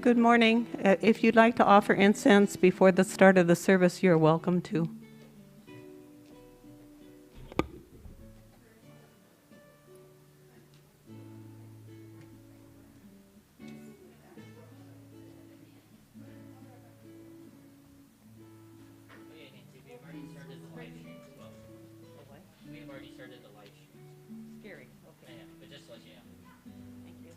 Good morning. If you'd like to offer incense before the start of the service, you're welcome to. We've already started the live stream. Scary. Okay. Yeah, but just to let you know. Thank you.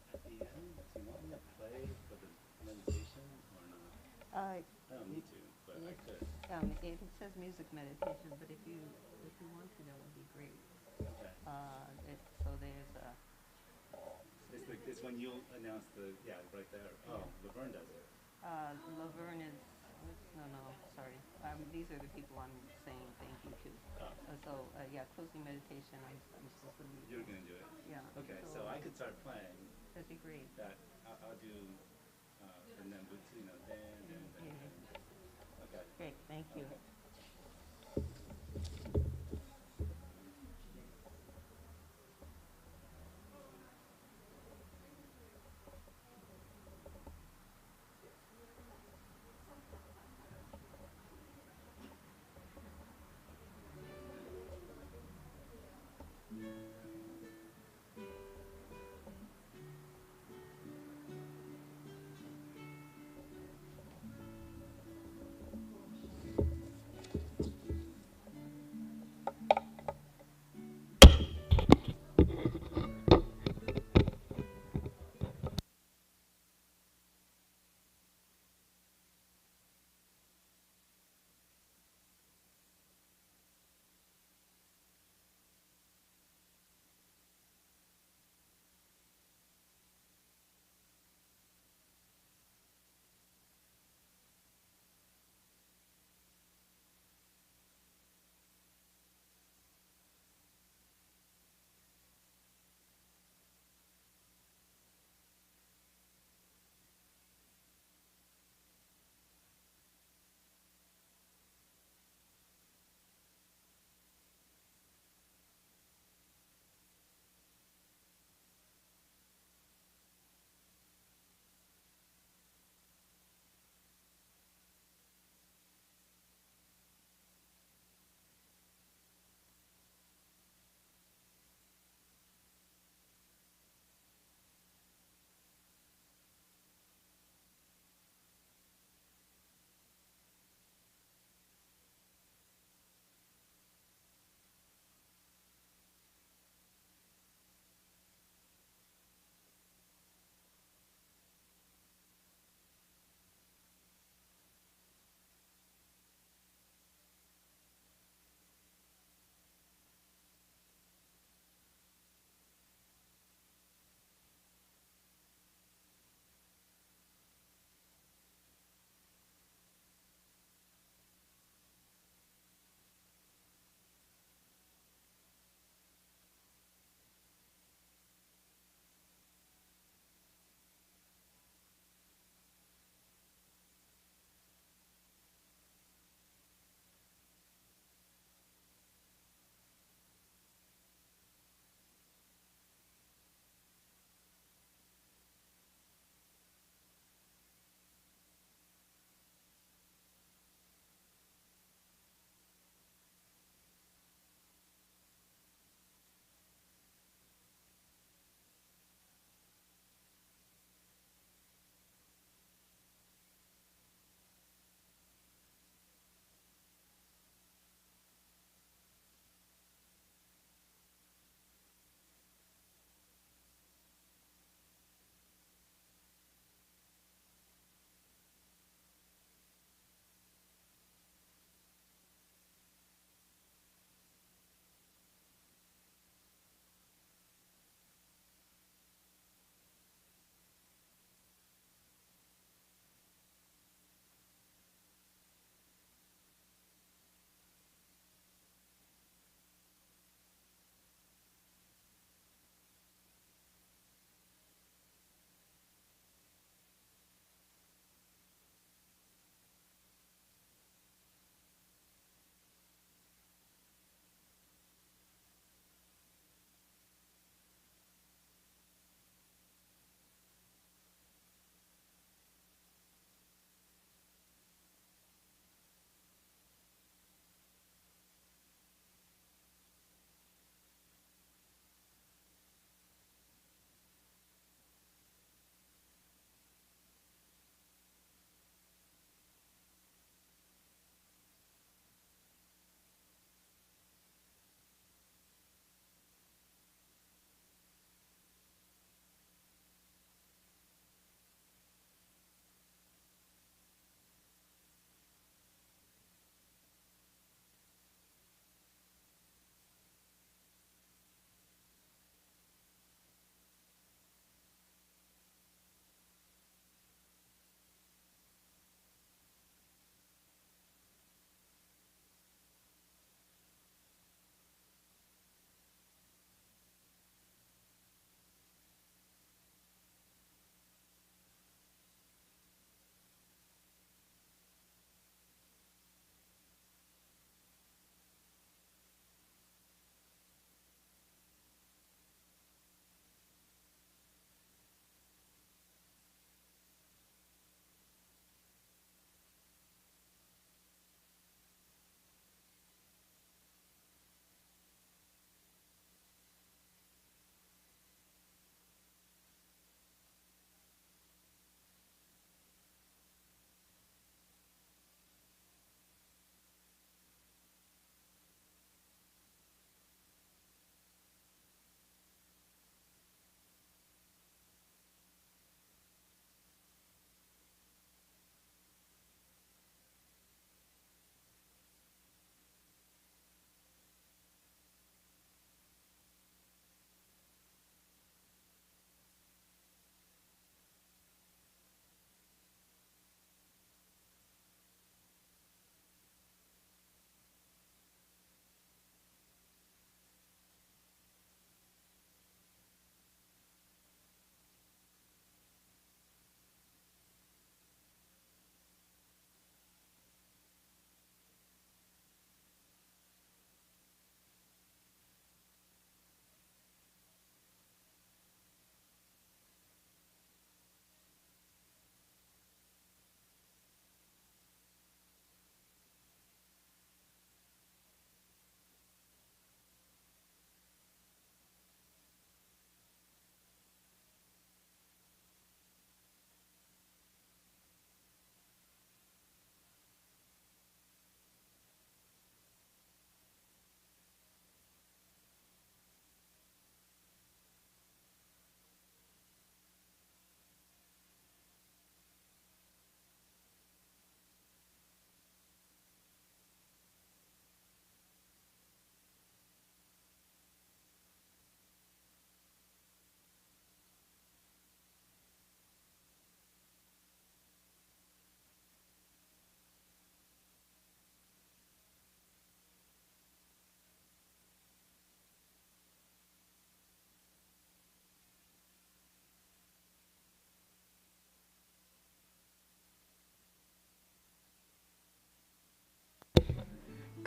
At the end, do you want me to play for the meditation or not? I don't need to, but I could. It says music meditation, but if you want to, that would be great. Okay. So there's a. It's when you announce the, yeah, right there. Oh, Laverne does it. Laverne is, no, sorry. These are the people I'm saying thank you to. Yeah, closing meditation, I'm supposed to lead. You're going to do it? Yeah. Okay, so I could start playing. That'd be great. That I'll do Renembutsu, you know, then. Okay. Great, thank you. Okay.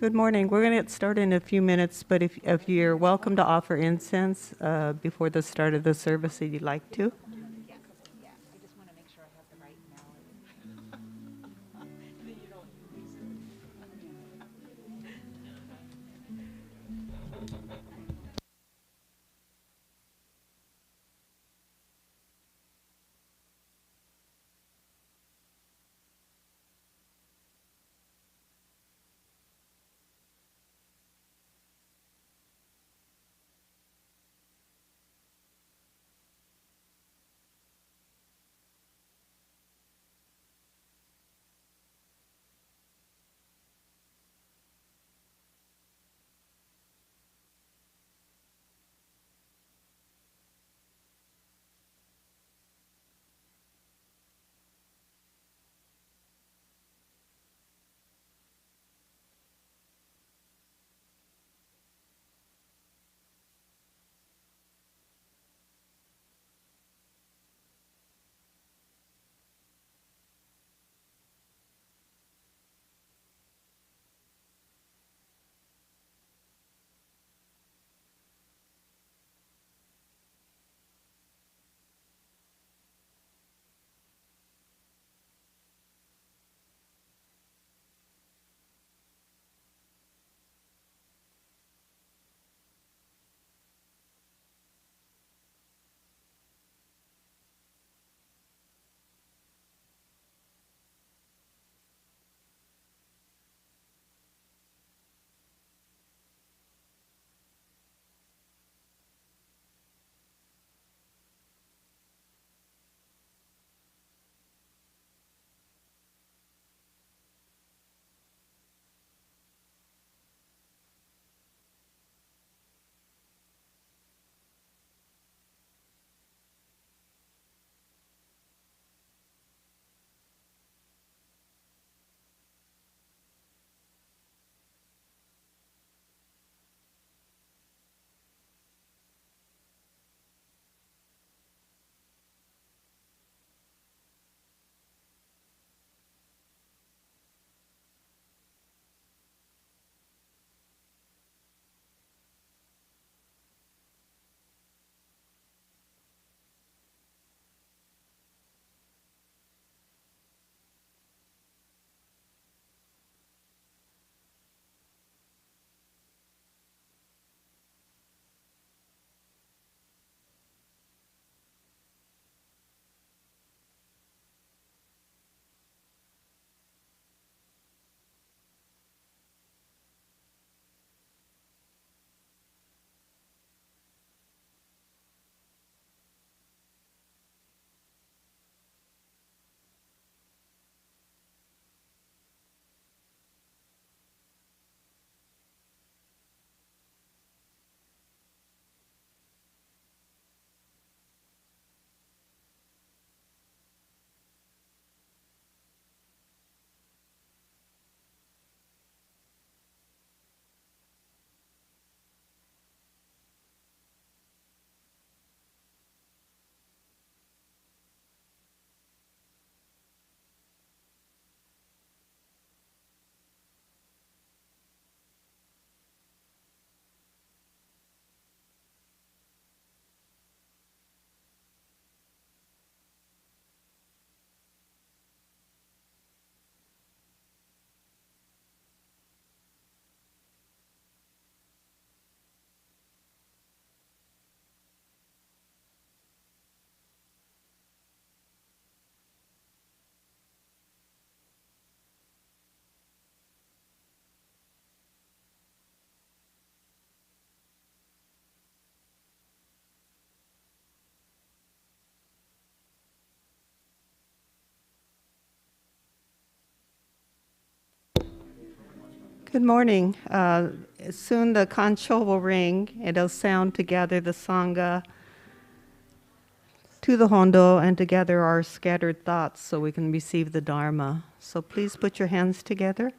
Good morning. We're going to get started in a few minutes, but if you're welcome to offer incense before the start of the service, if you'd like to. Yeah, I just want to make sure I have the right melody. Then you don't use it. Good morning. Soon the concho will ring. It'll sound to gather the sangha to the hondo and to gather our scattered thoughts so we can receive the Dharma. So please put your hands together.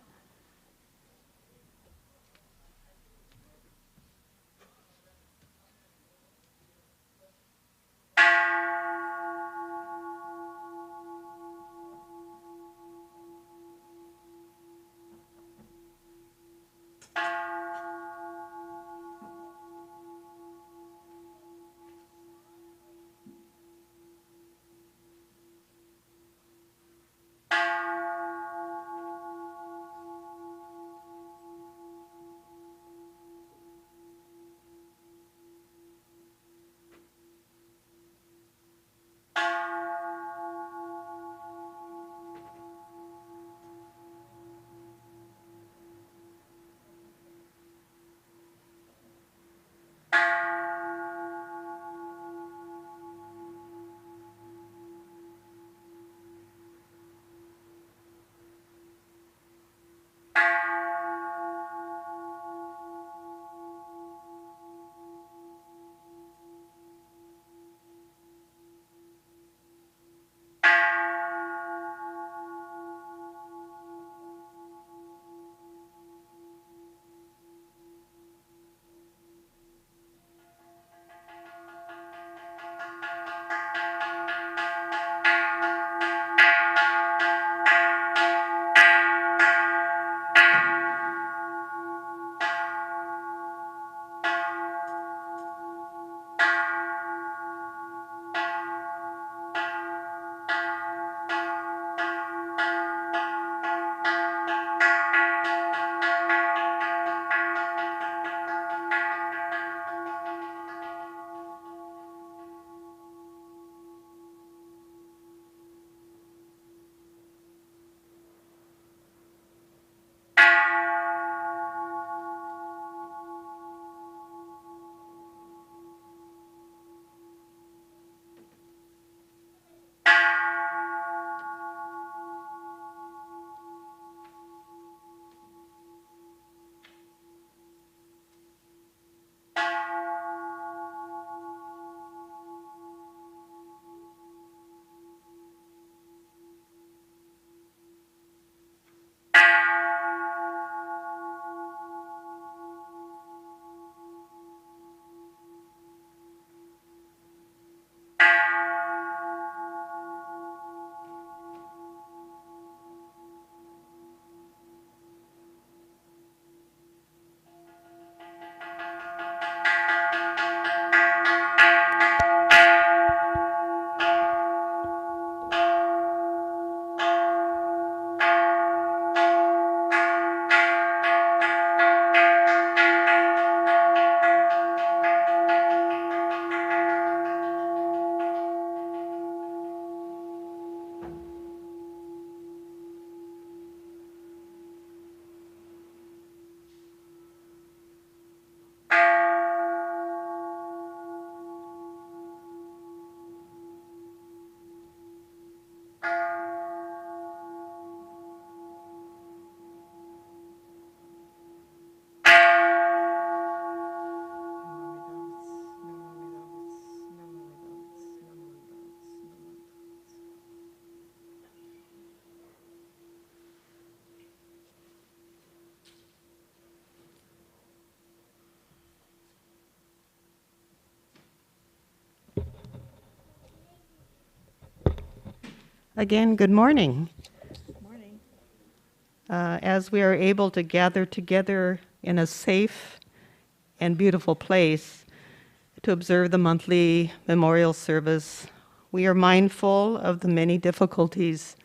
Again, good morning. Morning. As we are able to gather together in a safe and beautiful place to observe the monthly memorial service, we are mindful of the many difficulties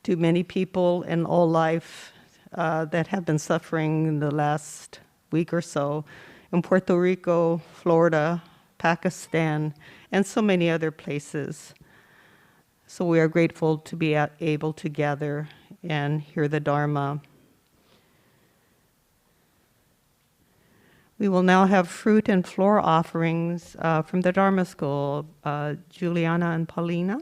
to many people in all life that have been suffering in the last week or so in Puerto Rico, Florida, Pakistan, and so many other places. So we are grateful to be able to gather and hear the Dharma. We will now have fruit and floor offerings from the Dharma School. Juliana and Paulina.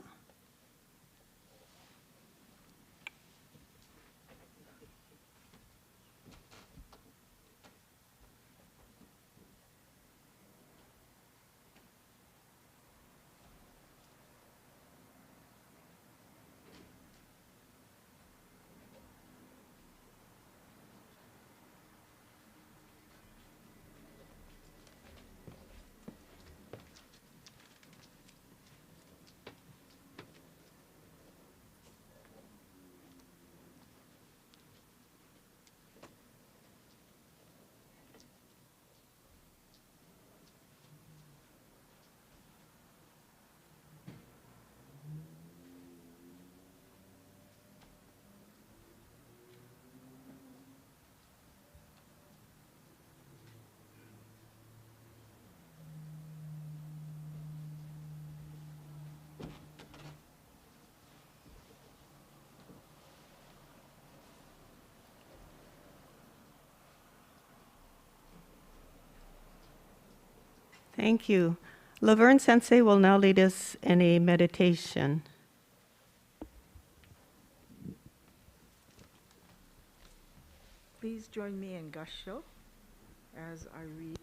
Thank you. Laverne Sensei will now lead us in a meditation. Please join me in Gassho as I read.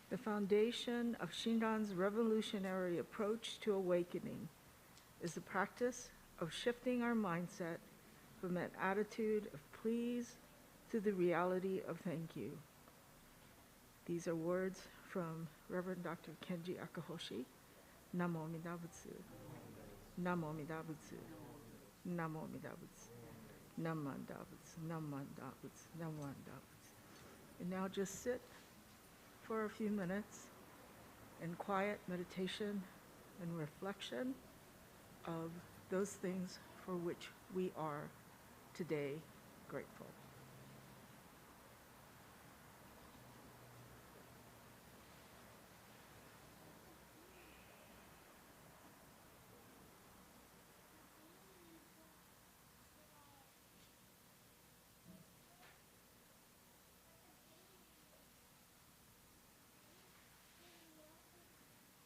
The foundation of Shinran's revolutionary approach to awakening is the practice of shifting our mindset from an attitude of please to the reality of thank you. These are words from Reverend Dr. Kenji Akahoshi. Namo Amida Butsu. Namo Amida Butsu. Namo Amida Butsu. Namanda Butsu. Namanda Butsu. Namanda Butsu. And now just sit for a few minutes in quiet meditation and reflection of those things for which we are today grateful.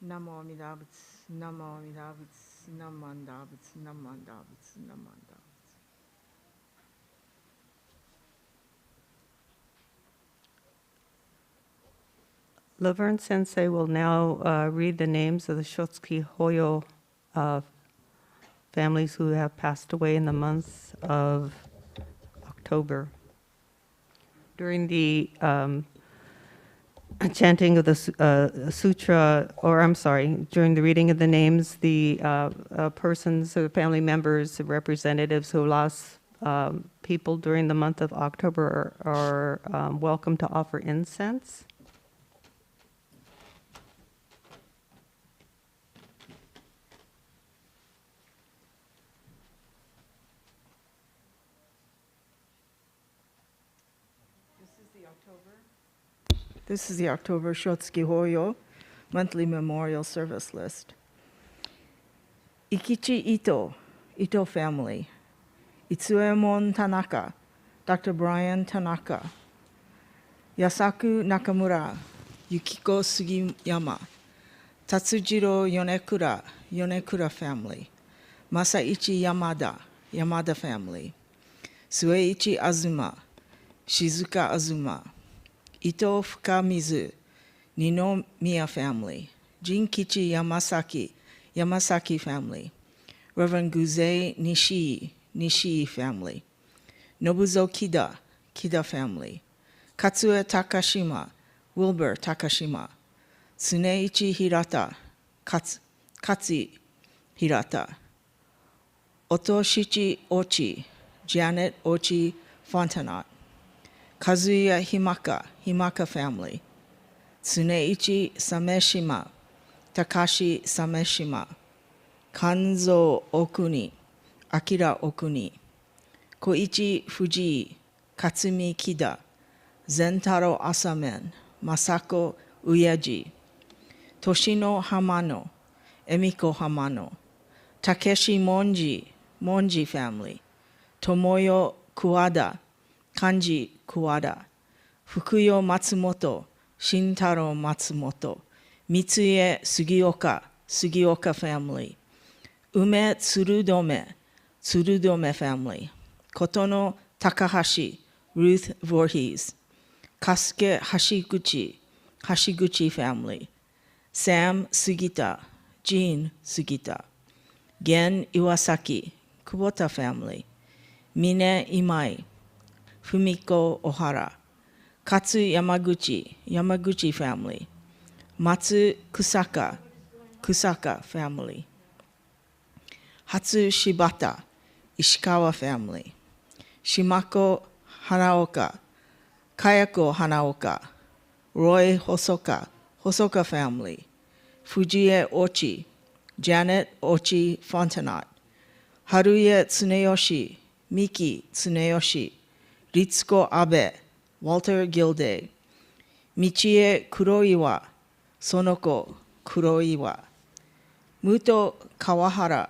Namo Amida Butsu, Namo Amida Butsu, Namanda Butsu, Namanda Butsu, Namanda Butsu. Laverne Sensei will now read the names of the Shotsuki Hoyo families who have passed away in the month of October. During the chanting of the sutra, during the reading of the names, the persons or family members, the representatives who lost people during the month of October are welcome to offer incense. This is the October Shotsuki Hoyo monthly memorial service list. Ikichi Ito, Ito family. Itsuemon Tanaka, Dr. Brian Tanaka. Yasaku Nakamura, Yukiko Sugiyama. Tatsujiro Yonekura, Yonekura family. Masaichi Yamada, Yamada family. Sueichi Azuma, Shizuka Azuma. Ito Fukamizu, Ninomiya family. Jinkichi Yamasaki, Yamasaki family. Reverend Guzei Nishii, Nishii family. Nobuzo Kida, Kida family. Katsue Takashima, Wilbur Takashima. Tsuneichi Hirata, Katsi Hirata. Otoshichi Ochi, Janet Ochi Fontanot. Kazuya Himaka, Himaka family. Tsuneichi Sameshima, Takashi Sameshima. Kanzo Okuni, Akira Okuni. Koichi Fujii, Katsumi Kida. Zentaro Asamen, Masako Uyeji. Toshino Hamano, Emiko Hamano. Takeshi Monji, Monji family. Tomoyo Kuwada, Kanji Kuwada. Fukuyo Matsumoto, Shintaro Matsumoto. Mitsuye Sugioka, Sugioka family. Ume Tsurudome, Tsurudome family. Kotono Takahashi, Ruth Voorhees. Kasuke Hashiguchi, Hashiguchi family. Sam Sugita, Jean Sugita. Gen Iwasaki, Kubota family. Mine Imai, Fumiko Ohara. Katsu Yamaguchi, Yamaguchi family. Matsu Kusaka, Kusaka family. Hatsu Shibata, Ishikawa family. Shimako Hanaoka, Kayako Hanaoka. Roy Hosoka, Hosoka family. Fujie Ochi, Janet Ochi Fontanot. Haruya Tsuneyoshi, Miki Tsuneyoshi. Ritsuko Abe, Walter Gilday. Michie Kuroiwa, Sonoko Kuroiwa. Muto Kawahara,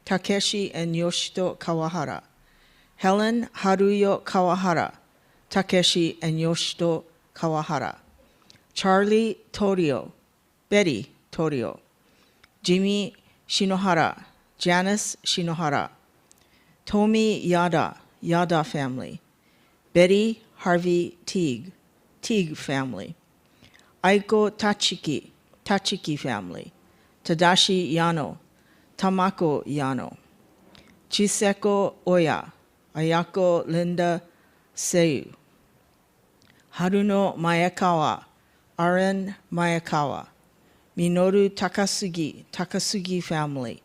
Takeshi and Yoshito Kawahara. Helen Haruyo Kawahara, Takeshi and Yoshito Kawahara. Charlie Torio, Betty Torio. Jimmy Shinohara, Janice Shinohara. Tomi Yada, Yada family. Betty Harvey Teague, Teague family. Aiko Tachiki, Tachiki family. Tadashi Yano, Tamako Yano. Chiseko Oya, Ayako Linda Seiyu. Haruno Mayakawa, Aren Mayakawa. Minoru Takasugi, Takasugi family.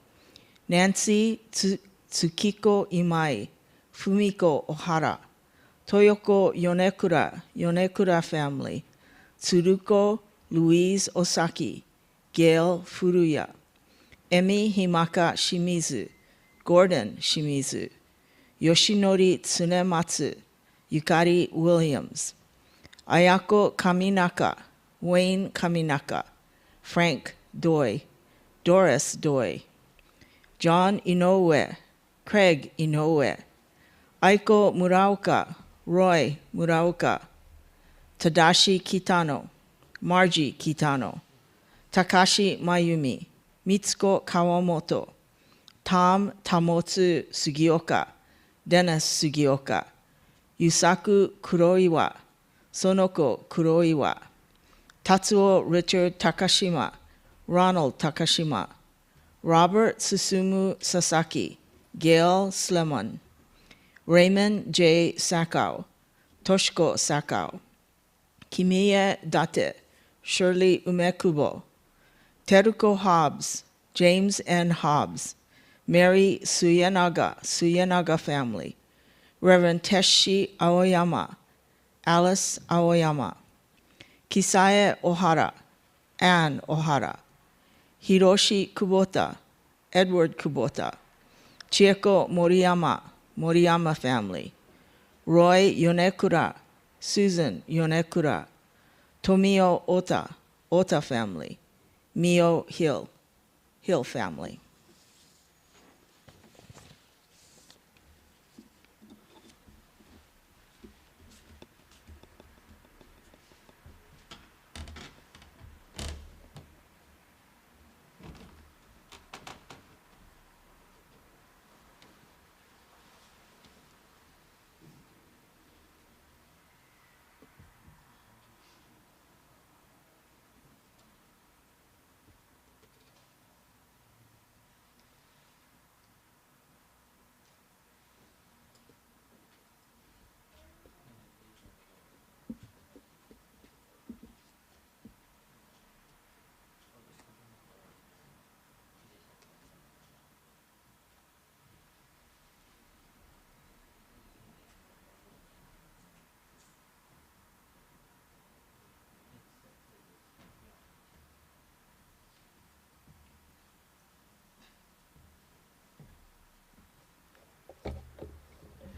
Nancy Tsukiko Imai, Fumiko Ohara. Toyoko Yonekura, Yonekura family. Tsuruko Louise Osaki, Gail Furuya. Emi Himaka Shimizu, Gordon Shimizu. Yoshinori Tsunematsu, Yukari Williams. Ayako Kaminaka, Wayne Kaminaka. Frank Doi, Doris Doi. John Inoue, Craig Inoue. Aiko Muraoka, Roy Muraoka. Tadashi Kitano, Margie Kitano. Takashi Mayumi, Mitsuko Kawamoto. Tom Tamotsu Sugioka, Dennis Sugioka. Yusaku Kuroiwa, Sonoko Kuroiwa. Tatsuo Richard Takashima, Ronald Takashima. Robert Susumu Sasaki, Gail Slemon. Raymond J. Sakao, Toshiko Sakao. Kimiye Date, Shirley Umekubo. Teruko Hobbs, James N. Hobbs. Mary Suyenaga, Suyenaga family. Reverend Teshi Aoyama, Alice Aoyama. Kisae Ohara, Anne Ohara. Hiroshi Kubota, Edward Kubota. Chieko Moriyama, Moriyama family. Roy Yonekura, Susan Yonekura. Tomio Ota, Ota family. Mio Hill, Hill family.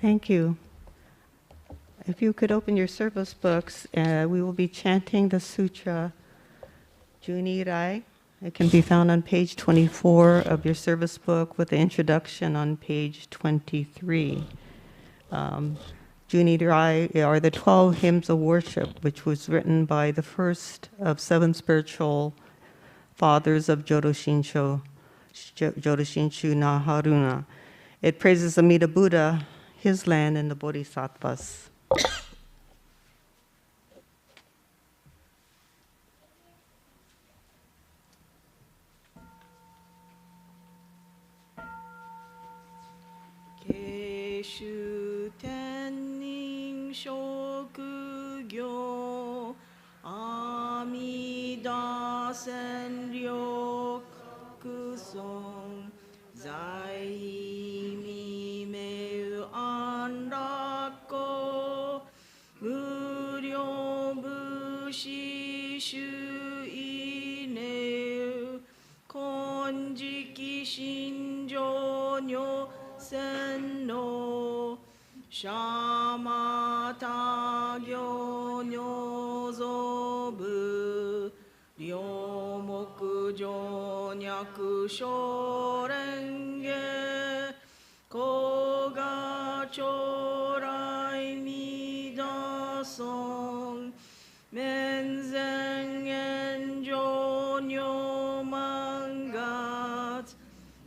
Thank you. If you could open your service books, we will be chanting the sutra Junirai. It can be found on page 24 of your service book with the introduction on page 23. Junirai are the 12 hymns of worship, which was written by the first of 7 spiritual fathers of Jodo Shinshu Naharuna. It praises Amida Buddha, his land, and the Bodhisattvas. Keishu Tennin Shokugyo Amida Senryoku Song Zai Mimeu Anrako Muryo Bushi Shuineu Konjiki Shinjo Nyo Senno Shamata Gyo Nyozobu Ryomoku Jonyaku Shorenge Koga Chorai Midasong Menzen Enjo Nyomangat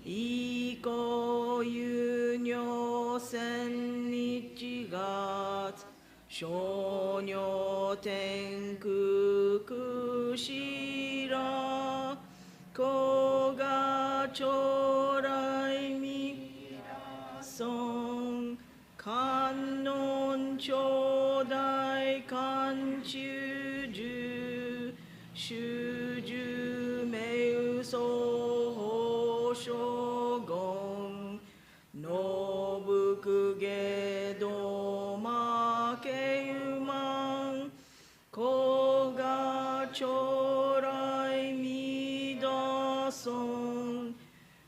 Iko Yunyo Sennichigat Shonyo Tenku Kushira Koga Chorai Midasong Kannon Chodai Kanchuju Shuju Meuso Shogon Nobukuge Doma Keuman Koga Chorai Midasong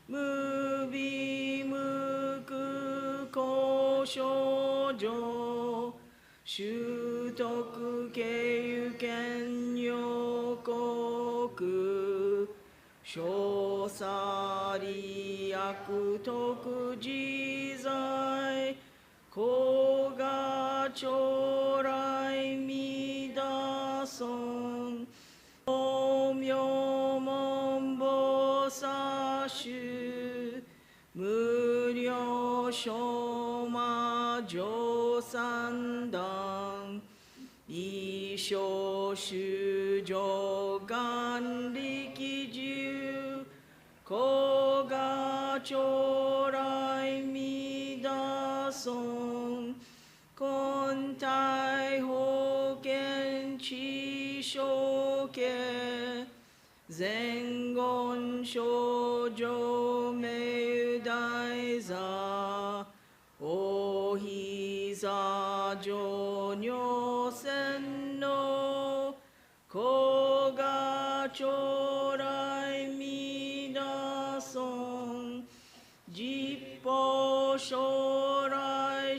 Mubi Muku Koshojo Shutoku Keiken Yokoku Shosari Akutoku Jizai Koga Chorai Midasong Omyo Mombo Sashu Muryo Shoma Josandan Isho Shujo Ganrikiju Koga Chorai Midasong Kontai Hoken Chishoke Zengon Shoujo Meudaiza Ohiza Jonyo Senno Koga Chorai Midasong Jippo Shorai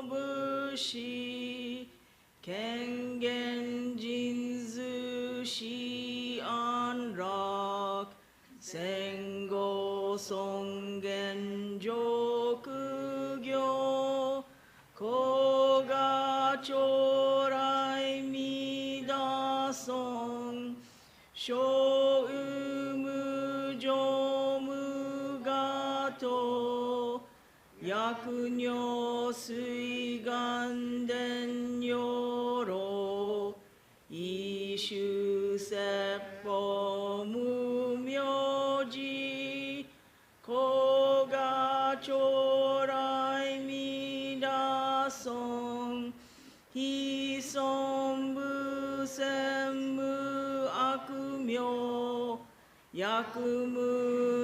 Shobushi Kengen Jinzu Shi Anrak Sengo Songen Jokugyo Koga Chorai Midasong Shoumu Jomu Gato Yakunyo Suiganden Yoro Ishu Seppo Mumyoji Koga Chorai Midasong Hisombu Semmu Akumyo Yakumu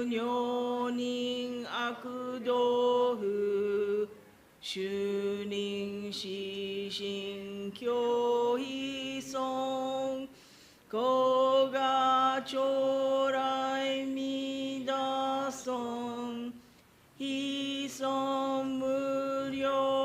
Nyonin Akudohu Shunin Shishin Kyohi Song Koga Chorai Midasong Hisom Muryo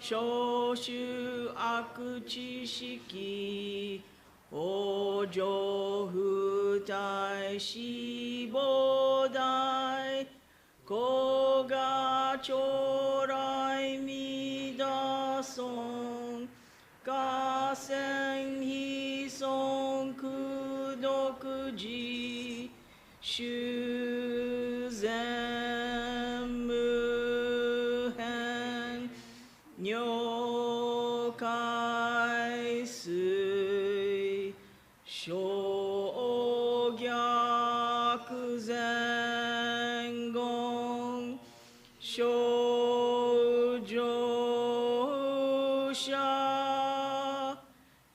小衆悪知識往生不体死亡大古賀将来弥陀尊河川非尊功徳寺修善無変如海水小逆前言少乗者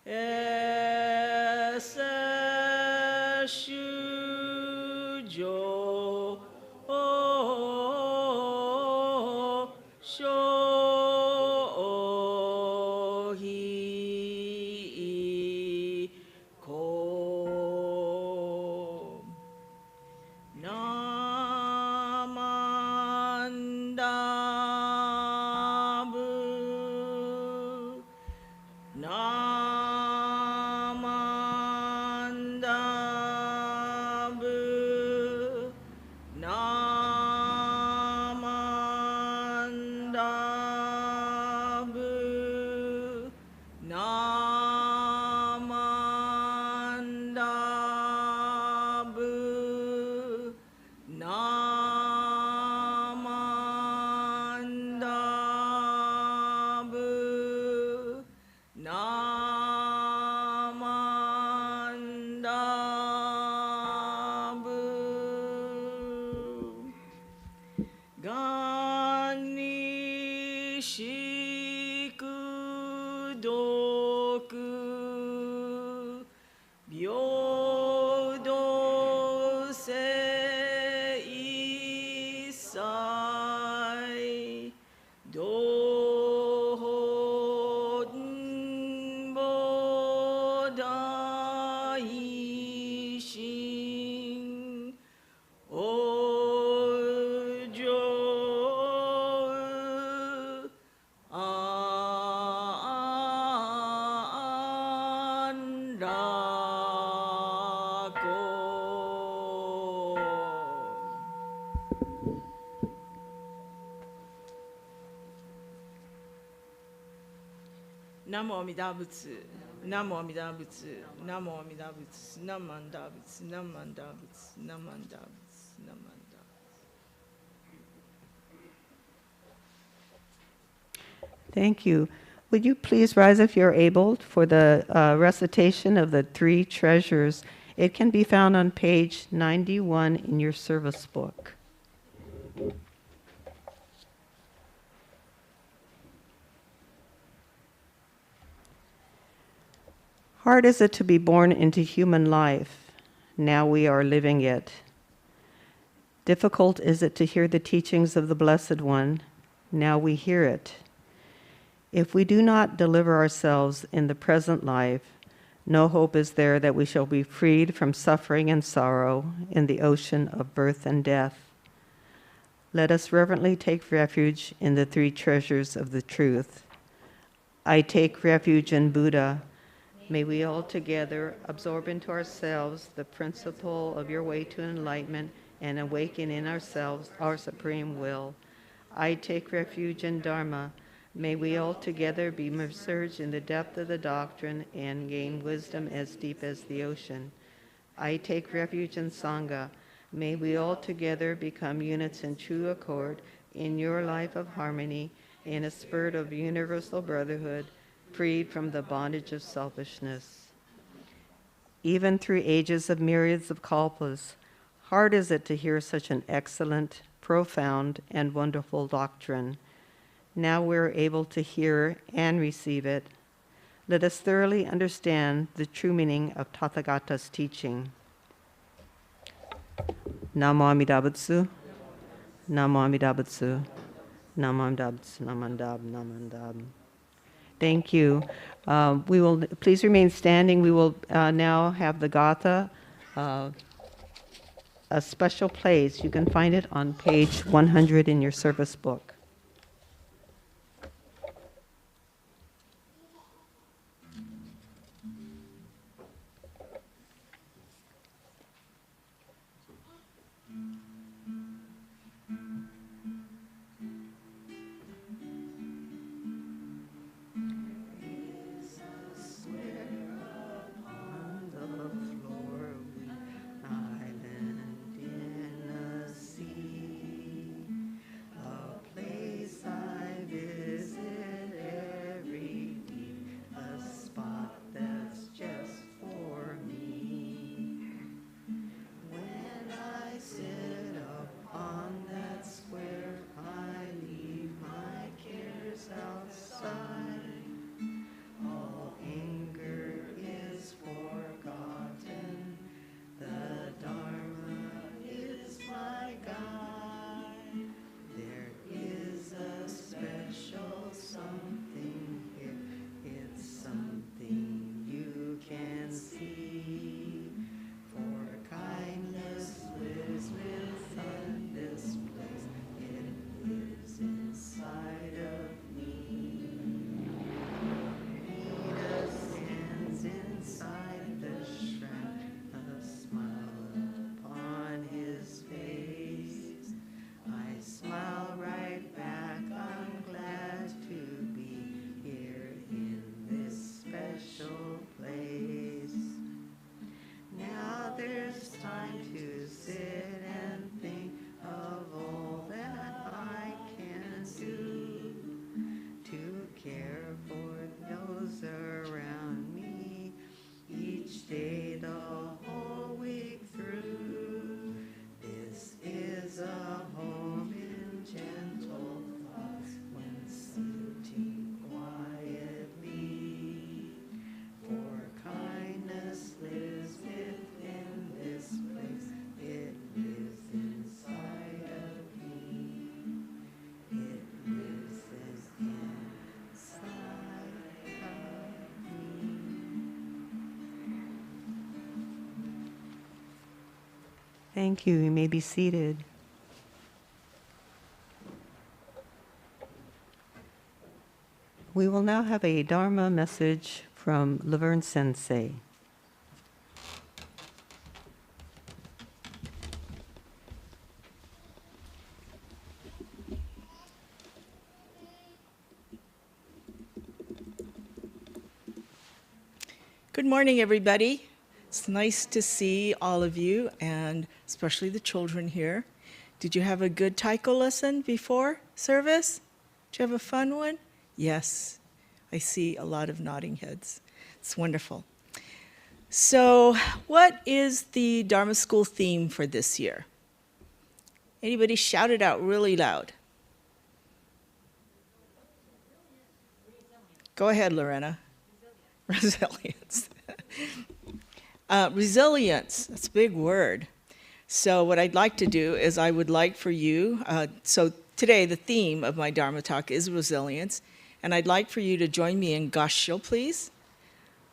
エセ修上消費公ナマンダブナマンダブナマンダブナマンダブナマンダブナマンダブがにしくどく平等性一切同本菩提心往生安楽南無阿弥陀仏南無阿弥陀仏南無阿弥陀仏南無阿弥陀仏南無阿弥陀仏南無阿弥陀仏南無阿弥陀仏。Thank you. Would you please rise if you're able for the recitation of the three treasures? It can be found on page 91 in your service book. Hard is it to be born into human life. Now we are living it. Difficult is it to hear the teachings of the Blessed One. Now we hear it. If we do not deliver ourselves in the present life, no hope is there that we shall be freed from suffering and sorrow in the ocean of birth and death. Let us reverently take refuge in the three treasures of the truth. I take refuge in Buddha. May we all together absorb into ourselves the principle of your way to enlightenment and awaken in ourselves our supreme will. I take refuge in Dharma. May we all together be submerged in the depth of the doctrine and gain wisdom as deep as the ocean. I take refuge in Sangha. May we all together become units in true accord in your life of harmony, in a spirit of universal brotherhood, freed from the bondage of selfishness. Even through ages of myriads of kalpas, hard is it to hear such an excellent, profound, and wonderful doctrine. Now we're able to hear and receive it. Let us thoroughly understand the true meaning of Tathagata's teaching. Namo Amida Butsu. Namo Amida Butsu. Namo Amida Butsu. Namo Amida Butsu. Namo Amida Butsu. Thank you. We will please remain standing. We will now have the Gatha, a special place. You can find it on page 100 in your service book. Thank you. You may be seated. We will now have a Dharma message from Laverne Sensei. Good morning, everybody. It's nice to see all of you, and especially the children here. Did you have a good taiko lesson before service? Did you have a fun one? Yes, I see a lot of nodding heads. It's wonderful. So, what is the Dharma School theme for this year? Anybody shout it out really loud? Go ahead, Lorena. Resilience. Resilience, that's a big word. So what I'd like to do is I would like for you, so today the theme of my Dharma talk is resilience, and I'd like for you to join me in Gassho, please.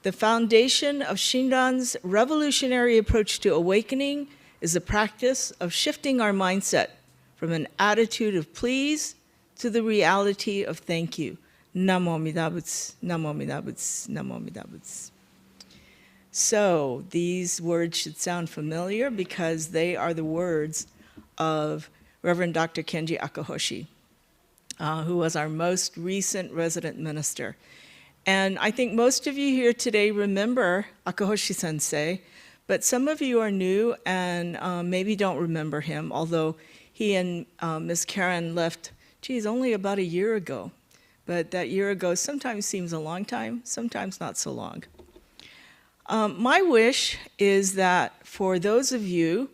The foundation of Shinran's revolutionary approach to awakening is the practice of shifting our mindset from an attitude of please to the reality of thank you. Namo Amida Butsu, Namo Amida Butsu, Namo Amida Butsu. So these words should sound familiar because they are the words of Reverend Dr. Kenji Akahoshi, who was our most recent resident minister. And I think most of you here today remember Akahoshi Sensei, but some of you are new and maybe don't remember him, although he and Ms. Karen left, only about a year ago. But that year ago sometimes seems a long time, sometimes not so long. My wish is that for those of you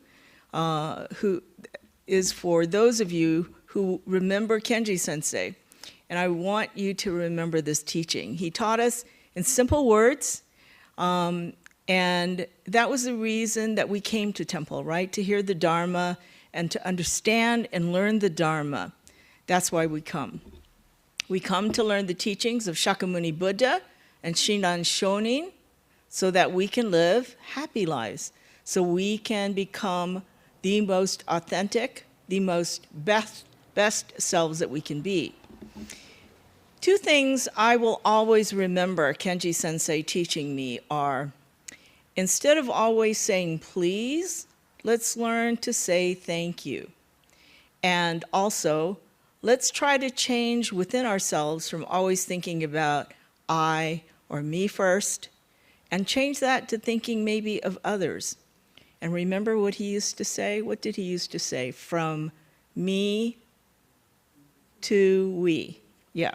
who remember Kenji Sensei, and I want you to remember this teaching. He taught us in simple words, and that was the reason that we came to temple, right? To hear the Dharma and to understand and learn the Dharma. That's why we come. We come to learn the teachings of Shakyamuni Buddha and Shinran Shonin so that we can live happy lives, so we can become the most authentic, the most best selves that we can be. Two things I will always remember Kenji Sensei teaching me are, instead of always saying please, let's learn to say thank you. And also, let's try to change within ourselves from always thinking about I or me first, and change that to thinking maybe of others. And remember what he used to say? What did he used to say? From me to we. Yeah.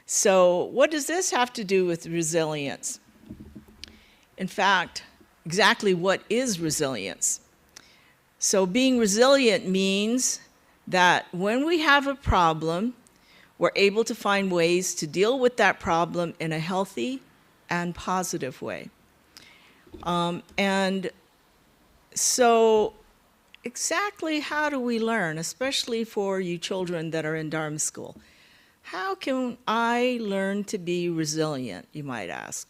So what does this have to do with resilience? In fact, exactly what is resilience? So being resilient means that when we have a problem, we're able to find ways to deal with that problem in a healthy and positive way. And so exactly how do we learn, especially for you children that are in Dharma school? How can I learn to be resilient, you might ask?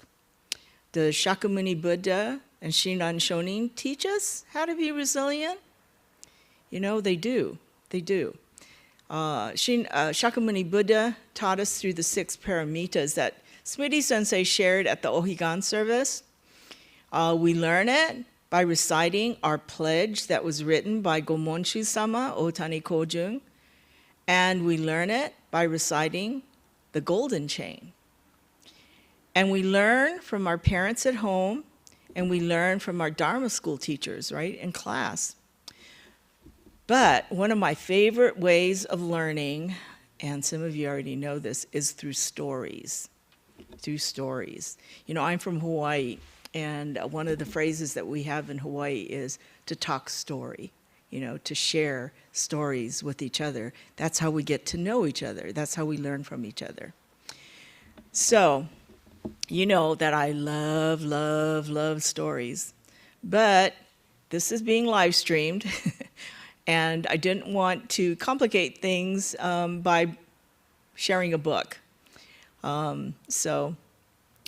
Does Shakyamuni Buddha and Shinran Shonin teach us how to be resilient? You know, they do. They do. Shakyamuni Buddha taught us through the 6 paramitas that Smitty Sensei shared at the Ohigan service. We learn it by reciting our pledge that was written by Gomonshu-sama, Otani Kojun, and we learn it by reciting the golden chain. And we learn from our parents at home, and we learn from our Dharma school teachers, right, in class. But one of my favorite ways of learning, and some of you already know this, is through stories. Through stories. You know, I'm from Hawaii, and one of the phrases that we have in Hawaii is to talk story, you know, to share stories with each other. That's how we get to know each other. That's how we learn from each other. So, you know that I love, love, love stories, but this is being live streamed, and I didn't want to complicate things by sharing a book. So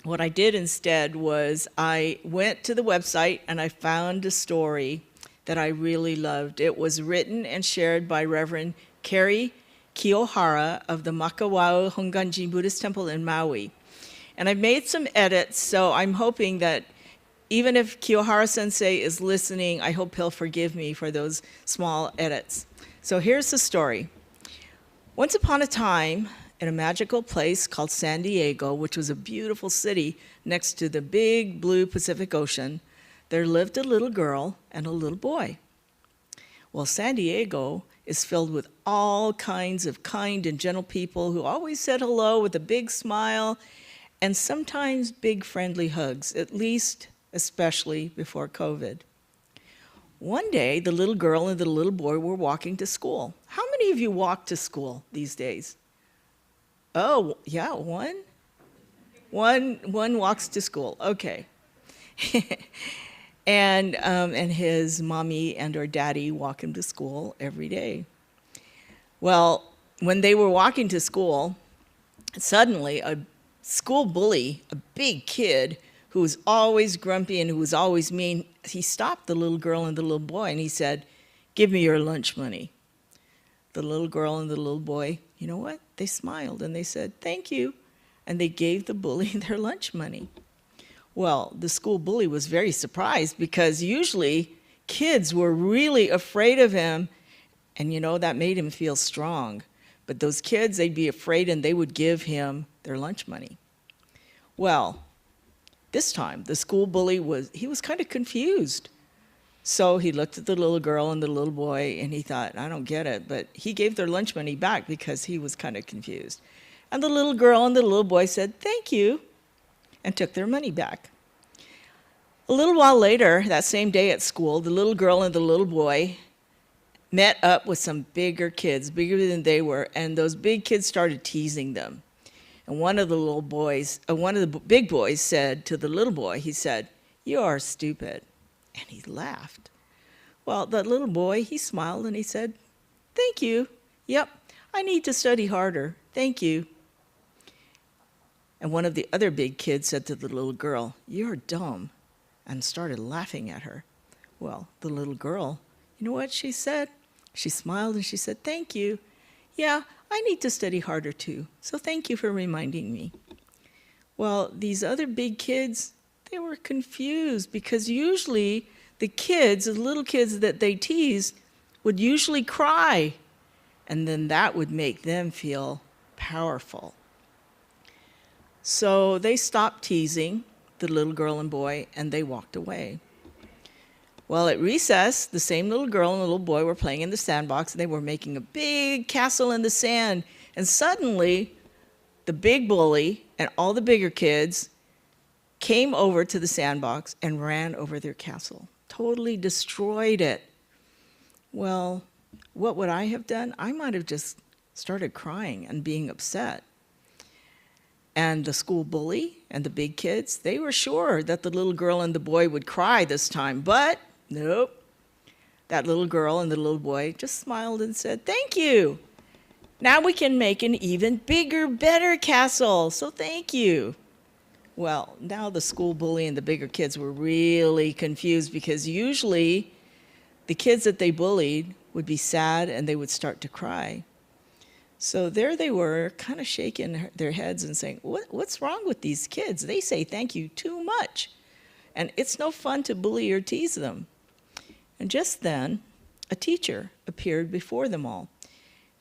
what I did instead was I went to the website and I found a story that I really loved. It was written and shared by Reverend Carrie Kiyohara of the Makawao Honganji Buddhist Temple in Maui. And I've made some edits, so I'm hoping that even if Kiyohara Sensei is listening, I hope he'll forgive me for those small edits. So here's the story. Once upon a time, in a magical place called San Diego, which was a beautiful city next to the big blue Pacific Ocean, there lived a little girl and a little boy. Well, San Diego is filled with all kinds of kind and gentle people who always said hello with a big smile and sometimes big friendly hugs, at least especially before COVID. One day, the little girl and the little boy were walking to school. How many of you walk to school these days? Oh, yeah, one? One walks to school, okay. And his mommy and or daddy walk him to school every day. Well, when they were walking to school, suddenly a school bully, a big kid who was always grumpy and who was always mean, he stopped the little girl and the little boy and he said, "Give me your lunch money." The little girl and the little boy, you know what? They smiled and they said, "Thank you." And they gave the bully their lunch money. Well, the school bully was very surprised because usually kids were really afraid of him, and you know, that made him feel strong. But those kids, they'd be afraid and they would give him their lunch money. Well, this time the school bully was kind of confused. So he looked at the little girl and the little boy and he thought, I don't get it, but he gave their lunch money back because he was kind of confused. And the little girl and the little boy said, "Thank you," and took their money back. A little while later, that same day at school, the little girl and the little boy met up with some bigger kids, bigger than they were, and those big kids started teasing them. And one of the big boys said to the little boy, he said, "You are stupid." And he laughed. Well, the little boy, he smiled and he said, "Thank you. Yep, I need to study harder. Thank you." And one of the other big kids said to the little girl, "You're dumb," and started laughing at her. Well, the little girl, you know what she said? She smiled and she said, "Thank you. Yeah, I need to study harder too, so thank you for reminding me." Well, these other big kids, they were confused because usually the little kids that they teased would usually cry, and then that would make them feel powerful. So they stopped teasing the little girl and boy, and they walked away. Well, at recess, the same little girl and little boy were playing in the sandbox, and they were making a big castle in the sand. And suddenly, the big bully and all the bigger kids came over to the sandbox and ran over their castle, totally destroyed it. Well, what would I have done? I might have just started crying and being upset. And the school bully and the big kids, they were sure that the little girl and the boy would cry this time, but nope. That little girl and the little boy just smiled and said, "Thank you. Now we can make an even bigger, better castle, so thank you." Well, now the school bully and the bigger kids were really confused because usually the kids that they bullied would be sad and they would start to cry. So there they were, kind of shaking their heads and saying, what's wrong with these kids? They say thank you too much. And it's no fun to bully or tease them. And just then, a teacher appeared before them all.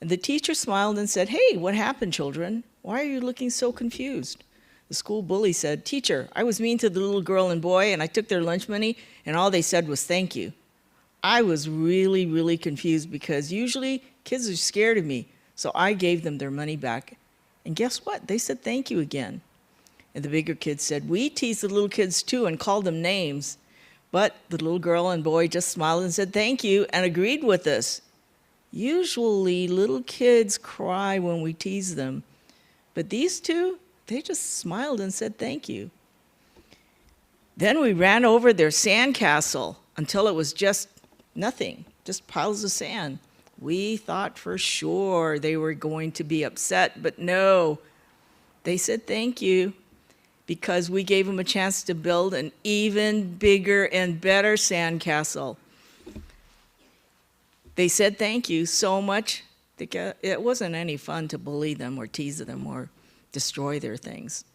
And the teacher smiled and said, "Hey, what happened, children? Why are you looking so confused?" The school bully said, "Teacher, I was mean to the little girl and boy, and I took their lunch money, and all they said was thank you." I was really, really confused because usually kids are scared of me. So I gave them their money back. And guess what? They said thank you again. And the bigger kids said, "We teased the little kids too and called them names." But the little girl and boy just smiled and said thank you and agreed with us. Usually little kids cry when we tease them. But these two, they just smiled and said thank you. Then we ran over their sand castle until it was just nothing, just piles of sand. We thought for sure they were going to be upset, but no. They said thank you because we gave them a chance to build an even bigger and better sandcastle. They said thank you so much, it wasn't any fun to bully them or tease them or destroy their things.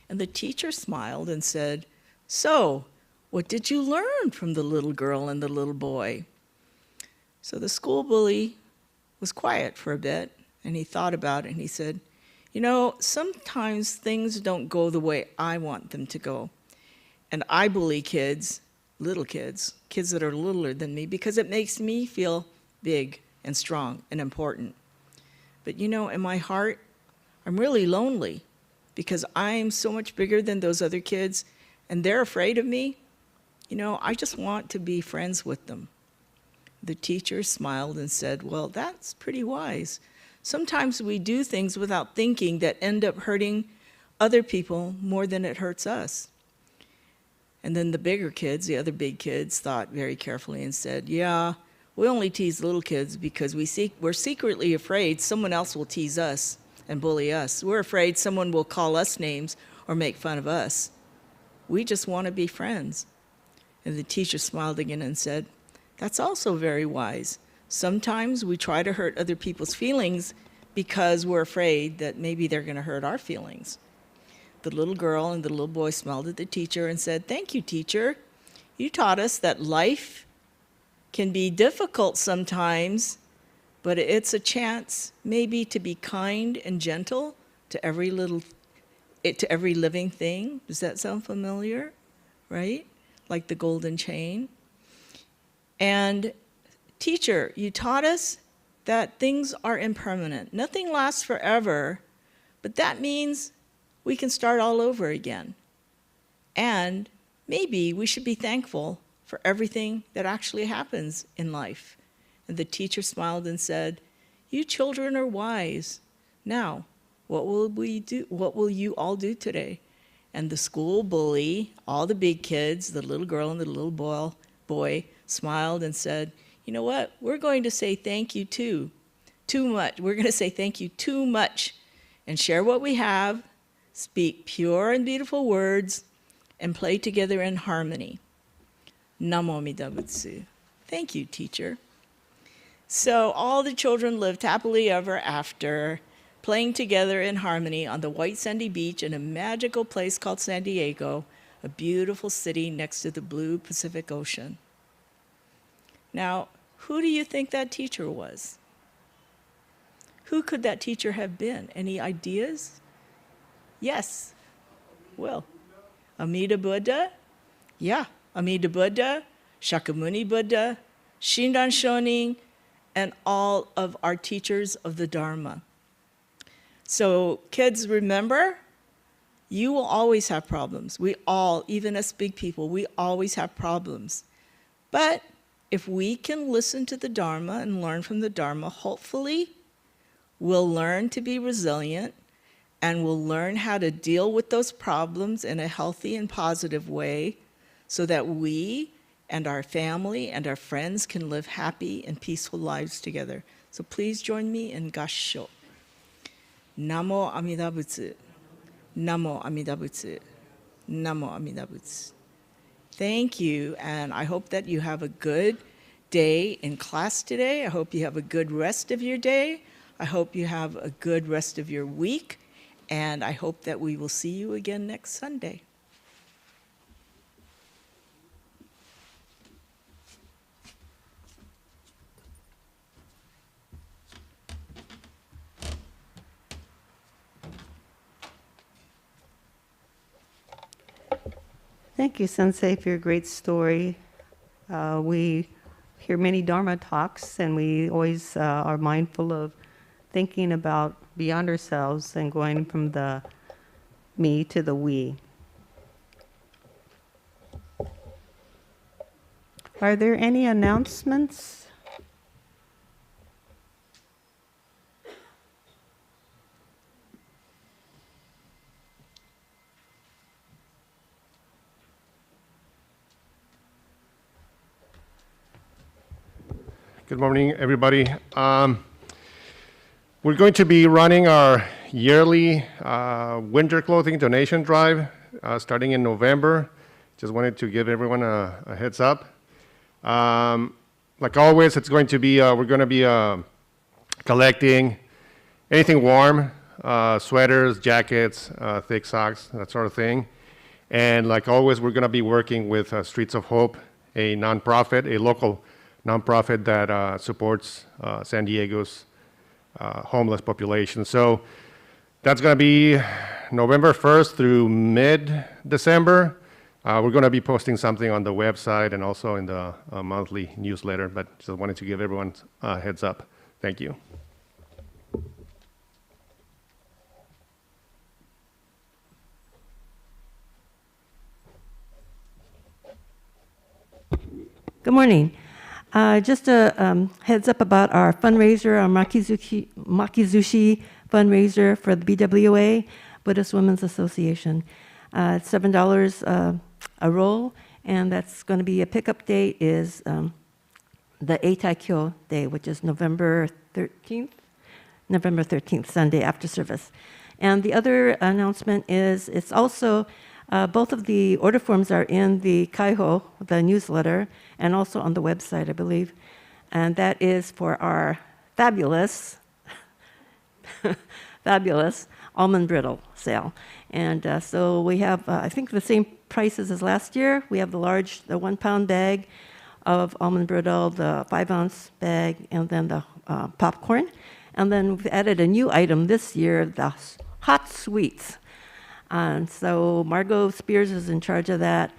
And the teacher smiled and said, "So, what did you learn from the little girl and the little boy?" So the school bully was quiet for a bit, and he thought about it, and he said, "You know, sometimes things don't go the way I want them to go. And I bully kids, little kids that are littler than me, because it makes me feel big and strong and important. But you know, in my heart, I'm really lonely because I'm so much bigger than those other kids, and they're afraid of me. You know, I just want to be friends with them." The teacher smiled and said, "Well, that's pretty wise. Sometimes we do things without thinking that end up hurting other people more than it hurts us." And then the bigger kids, the other big kids, thought very carefully and said, "Yeah, we only tease little kids because we're secretly afraid someone else will tease us and bully us. We're afraid someone will call us names or make fun of us. We just want to be friends." And the teacher smiled again and said, "That's also very wise. Sometimes we try to hurt other people's feelings because we're afraid that maybe they're going to hurt our feelings." The little girl and the little boy smiled at the teacher and said, "Thank you, teacher. You taught us that life can be difficult sometimes, but it's a chance maybe to be kind and gentle to every living thing." Does that sound familiar? Right? Like the golden chain. And teacher, you taught us that things are impermanent. Nothing lasts forever, but that means we can start all over again. And maybe we should be thankful for everything that actually happens in life. And the teacher smiled and said, "You children are wise. Now, what will we do? What will you all do today?" And the school bully, all the big kids, the little girl and the little boy smiled and said, "You know what? We're going to say thank you too much. We're going to say thank you too much and share what we have, speak pure and beautiful words, and play together in harmony." Namo Amida Butsu. Thank you, teacher. So all the children lived happily ever after, playing together in harmony on the white sandy beach in a magical place called San Diego, a beautiful city next to the blue Pacific Ocean. Now, who do you think that teacher was? Who could that teacher have been? Any ideas? Yes. Will. Amida Buddha? Yeah, Amida Buddha, Shakyamuni Buddha, Shinran Shonin, and all of our teachers of the Dharma. So kids, remember, you will always have problems. We all, even us big people, we always have problems. But if we can listen to the Dharma and learn from the Dharma, hopefully we'll learn to be resilient and we'll learn how to deal with those problems in a healthy and positive way so that we and our family and our friends can live happy and peaceful lives together. So please join me in Gassho. Namo Amida Butsu. Namo Amida Butsu. Namo Amida Butsu. Thank you, and I hope that you have a good day in class today. I hope you have a good rest of your day. I hope you have a good rest of your week, and I hope that we will see you again next Sunday. Thank you, Sensei, for your great story. We hear many Dharma talks, and we always are mindful of thinking about beyond ourselves and going from the me to the we. Are there any announcements? Good morning, everybody. We're going to be running our yearly winter clothing donation drive starting in November. Just wanted to give everyone a heads up. like always, it's going to be, we're going to be collecting anything warm, sweaters, jackets, thick socks, that sort of thing. And like always, we're going to be working with Streets of Hope, a nonprofit, a local nonprofit that supports San Diego's homeless population. So that's going to be November 1st through mid-December. We're going to be posting something on the website and also in the monthly newsletter, but just wanted to give everyone a heads up. Thank you. Good morning. Just a heads up about our fundraiser, our Makizushi fundraiser for the BWA, Buddhist Women's Association. It's $7 a roll, and that's going to be a pickup date is the Eitaikyo Day, which is November 13th, Sunday after service. And the other announcement is it's also both of the order forms are in the Kaiho, the newsletter, and also on the website, I believe. And that is for our fabulous almond brittle sale. And so we have, I think, the same prices as last year. We have the 1 pound bag of almond brittle, the 5-ounce bag, and then the popcorn. And then we've added a new item this year, the hot sweets. And so Margot Spears is in charge of that.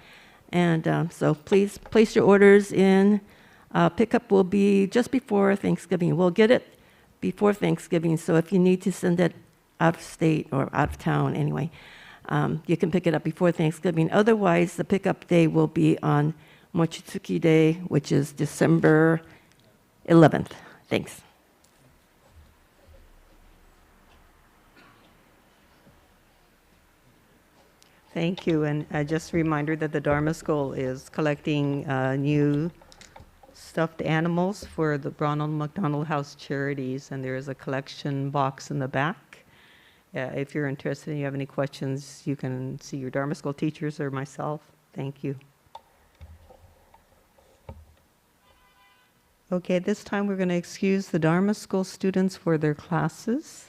And so please place your orders in. Pickup will be just before Thanksgiving. We'll get it before Thanksgiving. So if you need to send it out of state or out of town anyway, you can pick it up before Thanksgiving. Otherwise, the pickup day will be on Mochitsuki Day, which is December 11th. Thanks. Thank you, and just a reminder that the Dharma School is collecting new stuffed animals for the Ronald McDonald House Charities, and there is a collection box in the back. If you're interested and you have any questions, you can see your Dharma School teachers or myself. Thank you. Okay, this time we're going to excuse the Dharma School students for their classes.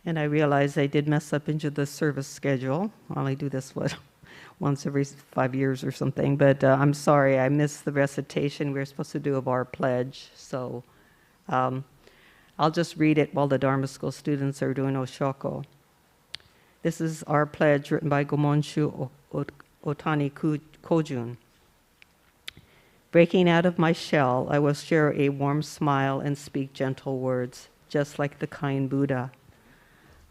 And I realized I did mess up into the service schedule. I only do this, once every 5 years or something. But I'm sorry, I missed the recitation we were supposed to do of our pledge. So I'll just read it while the Dharma School students are doing Oshoko. This is our pledge written by Gomonshu Otani Kojun. Breaking out of my shell, I will share a warm smile and speak gentle words, just like the kind Buddha.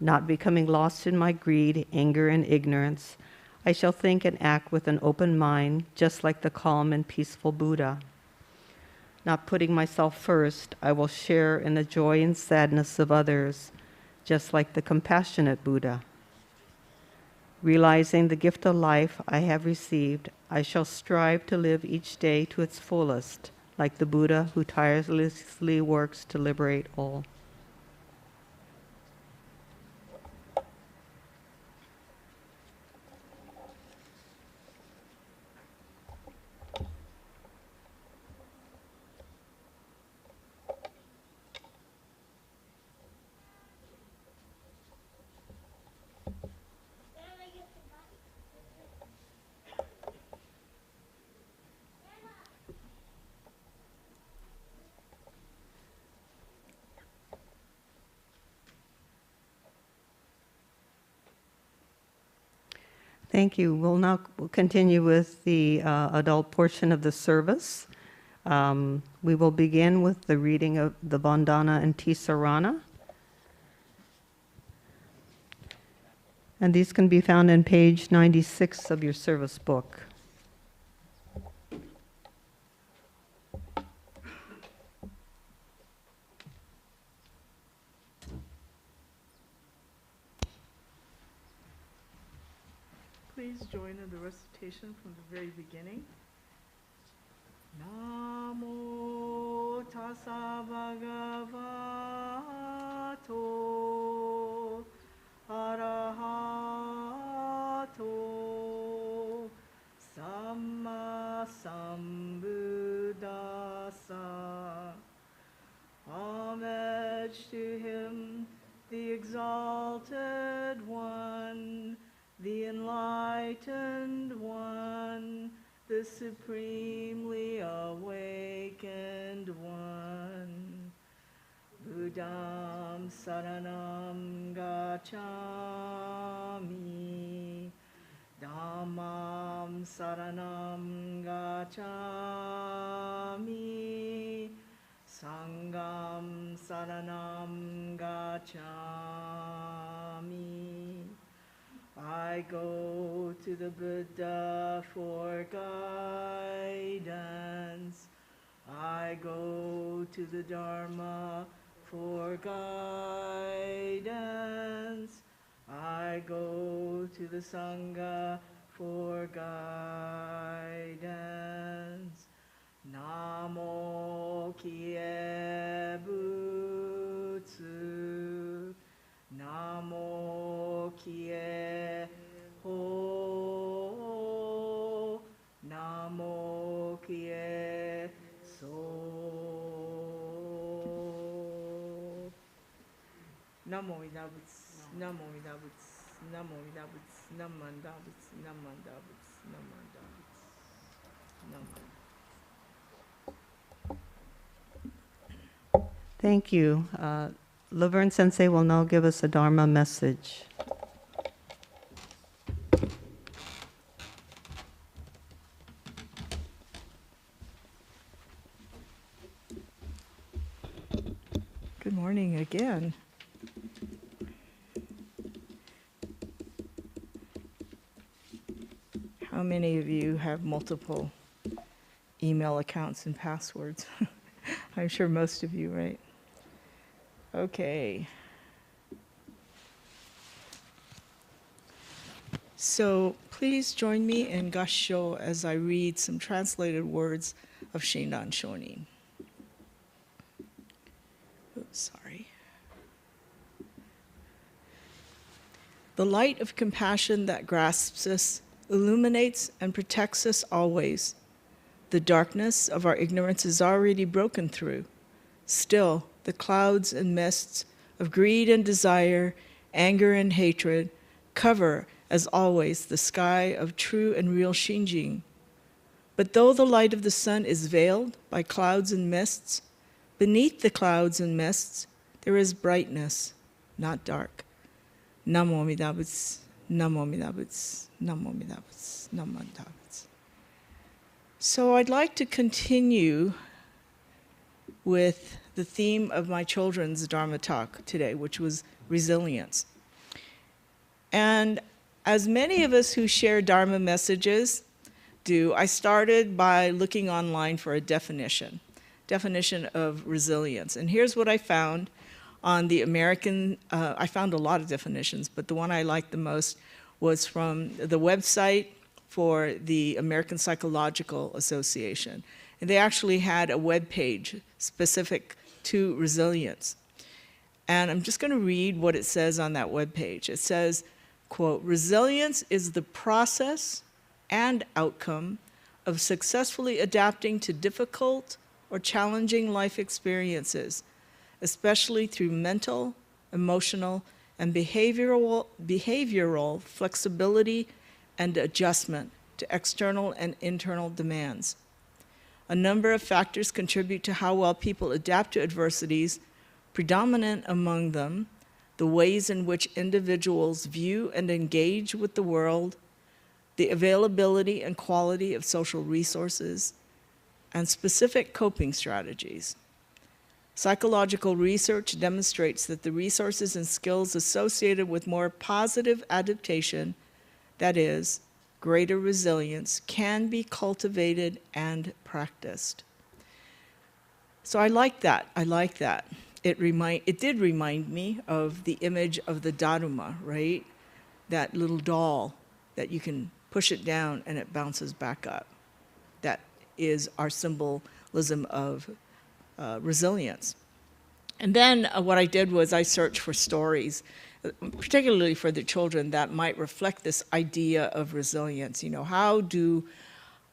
Not becoming lost in my greed, anger, and ignorance, I shall think and act with an open mind, just like the calm and peaceful Buddha. Not putting myself first, I will share in the joy and sadness of others, just like the compassionate Buddha. Realizing the gift of life I have received, I shall strive to live each day to its fullest, like the Buddha who tirelessly works to liberate all. Thank you. We'll now continue with the adult portion of the service. We will begin with the reading of the Bandhana and Tisarana. And these can be found on page 96 of your service book. Please join in the recitation from the very beginning. Namo tassa bhagavato arahato samma sambuddhassa. Homage to him, the exalted one, the enlightened one, the supremely awakened one. Buddham saranam gacchami, Dhammam saranam gacchami, Sangham saranam gacchami. I go to the Buddha for guidance. I go to the Dharma for guidance. I go to the Sangha for guidance. Namo Kie Butsu. Namo Kie Ho. Namo Kie So. Namo Idabutsu. Namo Idabutsu. Namo Idabutsu. Namandabutsu. Namandabutsu. Namandabutsu. Namandabutsu. Thank you. Laverne Sensei will now give us a Dharma message. Good morning again. How many of you have multiple email accounts and passwords? I'm sure most of you, right? Okay. So please join me in Gassho as I read some translated words of Shinran Shonin. Oops, sorry. The light of compassion that grasps us illuminates and protects us always. The darkness of our ignorance is already broken through. Still, the clouds and mists of greed and desire, anger and hatred cover, as always, the sky of true and real Shinjin. But though the light of the sun is veiled by clouds and mists, beneath the clouds and mists, there is brightness, not dark. Namo Amida Butsu, Namo Amida Butsu, Namo Amida Butsu, Namo Amida Butsu. So I'd like to continue with the theme of my children's Dharma talk today, which was resilience. And as many of us who share Dharma messages do, I started by looking online for a definition of resilience. And here's what I found on the American, I found a lot of definitions, but the one I liked the most was from the website for the American Psychological Association. And they actually had a web page specific to resilience. And I'm just going to read what it says on that web page. It says, quote, "Resilience is the process and outcome of successfully adapting to difficult or challenging life experiences, especially through mental, emotional, and behavioral flexibility and adjustment to external and internal demands. A number of factors contribute to how well people adapt to adversities, predominant among them the ways in which individuals view and engage with the world, the availability and quality of social resources, and specific coping strategies. Psychological research demonstrates that the resources and skills associated with more positive adaptation, that is, greater resilience, can be cultivated and practiced. So I like that. I like that. It did remind me of the image of the Dharma, right? That little doll that you can push it down and it bounces back up. That is our symbolism of resilience. And then what I did was I searched for stories, particularly for the children, that might reflect this idea of resilience. You know, how do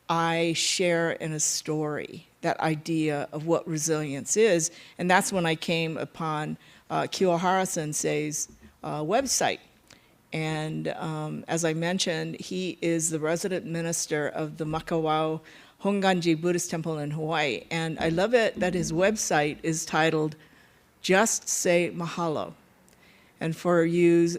I share in a story that idea of what resilience is? And that's when I came upon Kiyohara Sensei's website. And as I mentioned, he is the resident minister of the Makawao Honganji Buddhist Temple in Hawaii. And I love it that his website is titled, Just Say Mahalo. And for you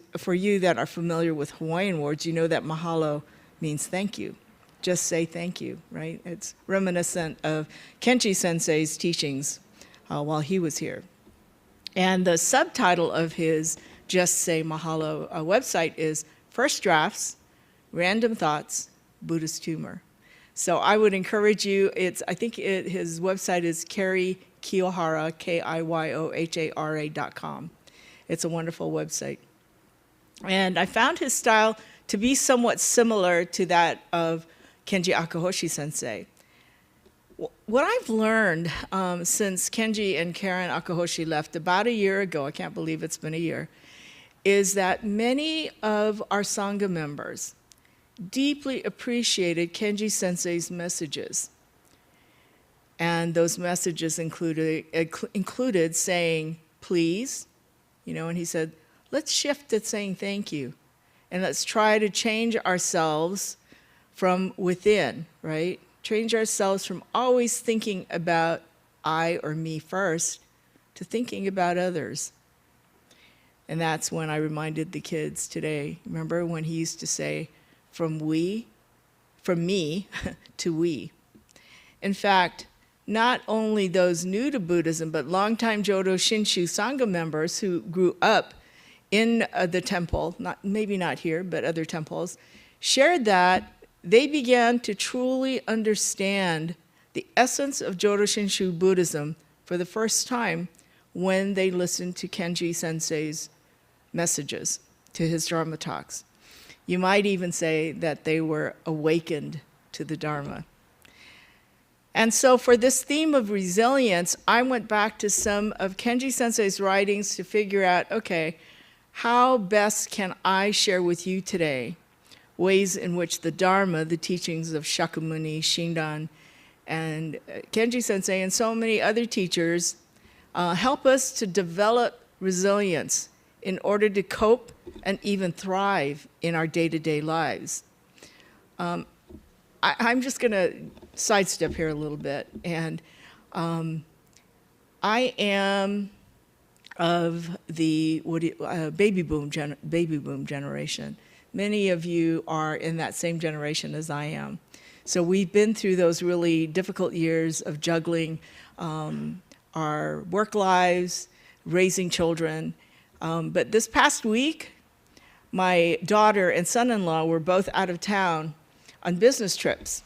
that are familiar with Hawaiian words, you know that mahalo means thank you. Just say thank you, right? It's reminiscent of Kenji Sensei's teachings while he was here. And the subtitle of his Just Say Mahalo website is First Drafts, Random Thoughts, Buddhist Humor. So I would encourage you, his website is Kerry Kiyohara, KIYOHARA.com. It's a wonderful website. And I found his style to be somewhat similar to that of Kenji Akahoshi Sensei. What I've learned since Kenji and Karen Akahoshi left about a year ago, I can't believe it's been a year, is that many of our Sangha members deeply appreciated Kenji Sensei's messages. And those messages included saying, please, you know, and he said, let's shift to saying thank you. And let's try to change ourselves from within, right? Change ourselves from always thinking about I or me first to thinking about others. And that's when I reminded the kids today. Remember when he used to say, from me to we. In fact, not only those new to Buddhism, but longtime Jodo Shinshu Sangha members who grew up in the temple, maybe not here, but other temples, shared that they began to truly understand the essence of Jodo Shinshu Buddhism for the first time when they listened to Kenji Sensei's messages, to his Dharma talks. You might even say that they were awakened to the Dharma. And so for this theme of resilience, I went back to some of Kenji Sensei's writings to figure out, okay, how best can I share with you today ways in which the Dharma, the teachings of Shakyamuni, Shinran, and Kenji Sensei and so many other teachers help us to develop resilience in order to cope and even thrive in our day-to-day lives. I'm just going to sidestep here a little bit. And I am of the baby boom generation. Many of you are in that same generation as I am. So we've been through those really difficult years of juggling our work lives, raising children. But this past week, my daughter and son-in-law were both out of town on business trips.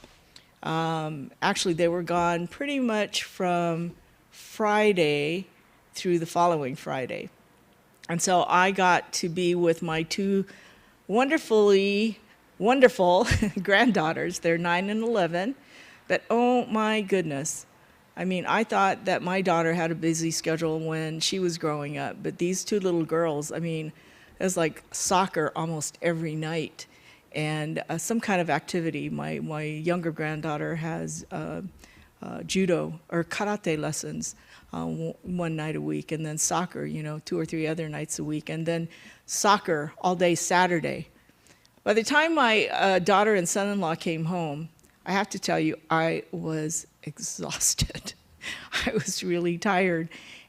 Actually, they were gone pretty much from Friday through the following Friday. And so I got to be with my two wonderful granddaughters. They're 9 and 11. But oh my goodness. I mean, I thought that my daughter had a busy schedule when she was growing up, but these two little girls, I mean, it was like soccer almost every night and some kind of activity. My younger granddaughter has judo or karate lessons one night a week, and then soccer, 2 or 3 other nights a week, and then soccer all day Saturday. By the time my daughter and son-in-law came home, I have to tell you, I was exhausted. I was really tired.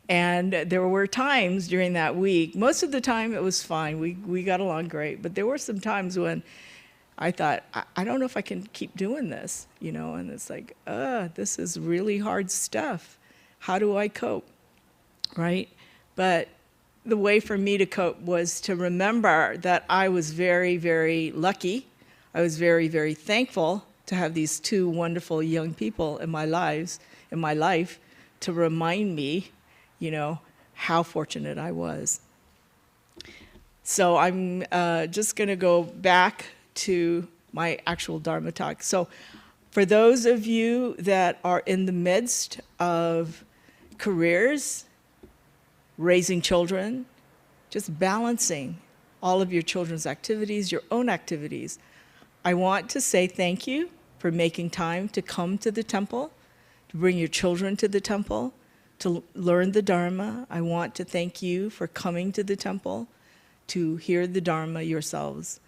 And there were times during that week, most of the time it was fine. We got along great. But there were some times when I thought, I don't know if I can keep doing this, and it's like, this is really hard stuff. How do I cope? right? But the way for me to cope was to remember that I was very, very lucky. I was very, very thankful to have these two wonderful young people in my life, to remind me, you know, how fortunate I was. So I'm just going to go back to my actual Dharma talk. So for those of you that are in the midst of careers, raising children, just balancing all of your children's activities, your own activities, I want to say thank you for making time to come to the temple, to bring your children to the temple, to learn the Dharma. I want to thank you for coming to the temple to hear the Dharma yourselves.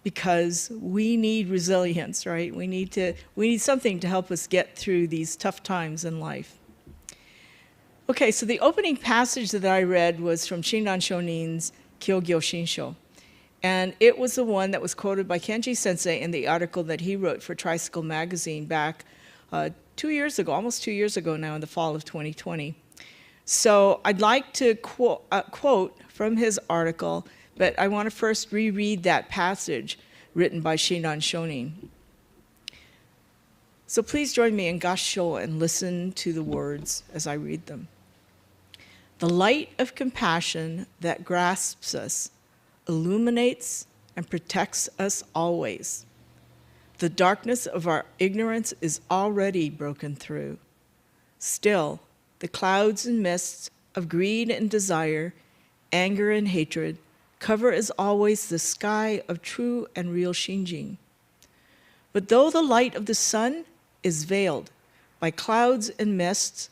Because we need resilience, right? We need something to help us get through these tough times in life. Okay, so the opening passage that I read was from Shinran Shonin's Kyogyo Shinsho. And it was the one that was quoted by Kenji Sensei in the article that he wrote for Tricycle Magazine back 2 years ago, almost 2 years ago now, in the fall of 2020. So I'd like to quote from his article, but I want to first reread that passage written by Shinran Shonin. So please join me in Gassho and listen to the words as I read them. The light of compassion that grasps us illuminates and protects us always. The darkness of our ignorance is already broken through. Still, the clouds and mists of greed and desire, anger and hatred, cover as always the sky of true and real Shinjin. But though the light of the sun is veiled by clouds and mists,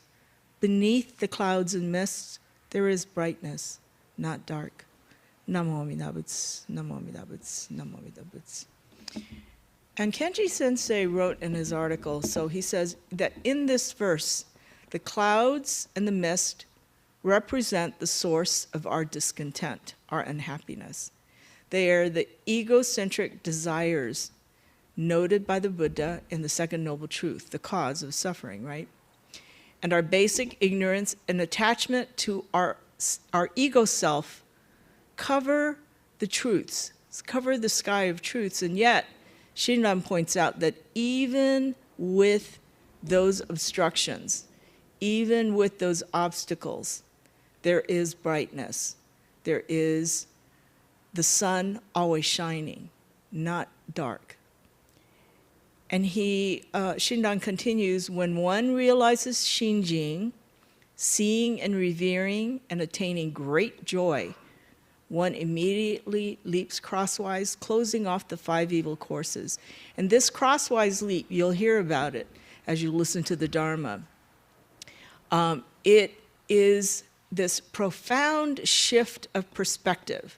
beneath the clouds and mists there is brightness, not dark. Namo Amida Butsu, Namo Amida Butsu, Namo Amida Butsu. And Kenji Sensei wrote in his article, so he says that in this verse, the clouds and the mist represent the source of our discontent, our unhappiness. They are the egocentric desires noted by the Buddha in the Second Noble Truth, the cause of suffering, right? And our basic ignorance and attachment to our ego self cover the truths, cover the sky of truths. And yet, Shinran points out that even with those obstructions, even with those obstacles, there is brightness. There is the sun always shining, not dark. And Shinran continues, when one realizes Shinjin, seeing and revering and attaining great joy, one immediately leaps crosswise, closing off the 5 evil courses. And this crosswise leap, you'll hear about it as you listen to the Dharma. It is this profound shift of perspective.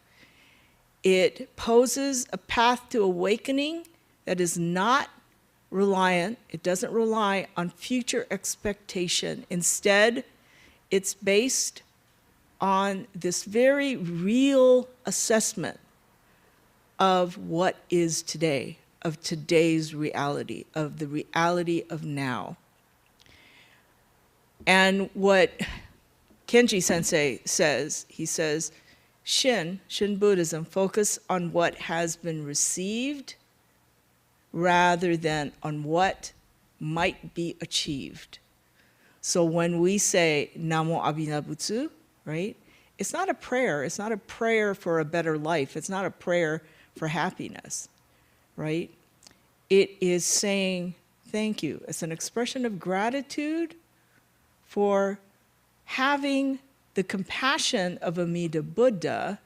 It poses a path to awakening that is not reliant, it doesn't rely on future expectation. Instead, it's based on this very real assessment of what is today, of today's reality, of the reality of now. And what Kenji Sensei says, he says, Shin Buddhism, focus on what has been received rather than on what might be achieved. So when we say Namo Abhina Butsu, right? It's not a prayer. It's not a prayer for a better life. It's not a prayer for happiness, right? It is saying thank you. It's an expression of gratitude for having the compassion of Amida Buddha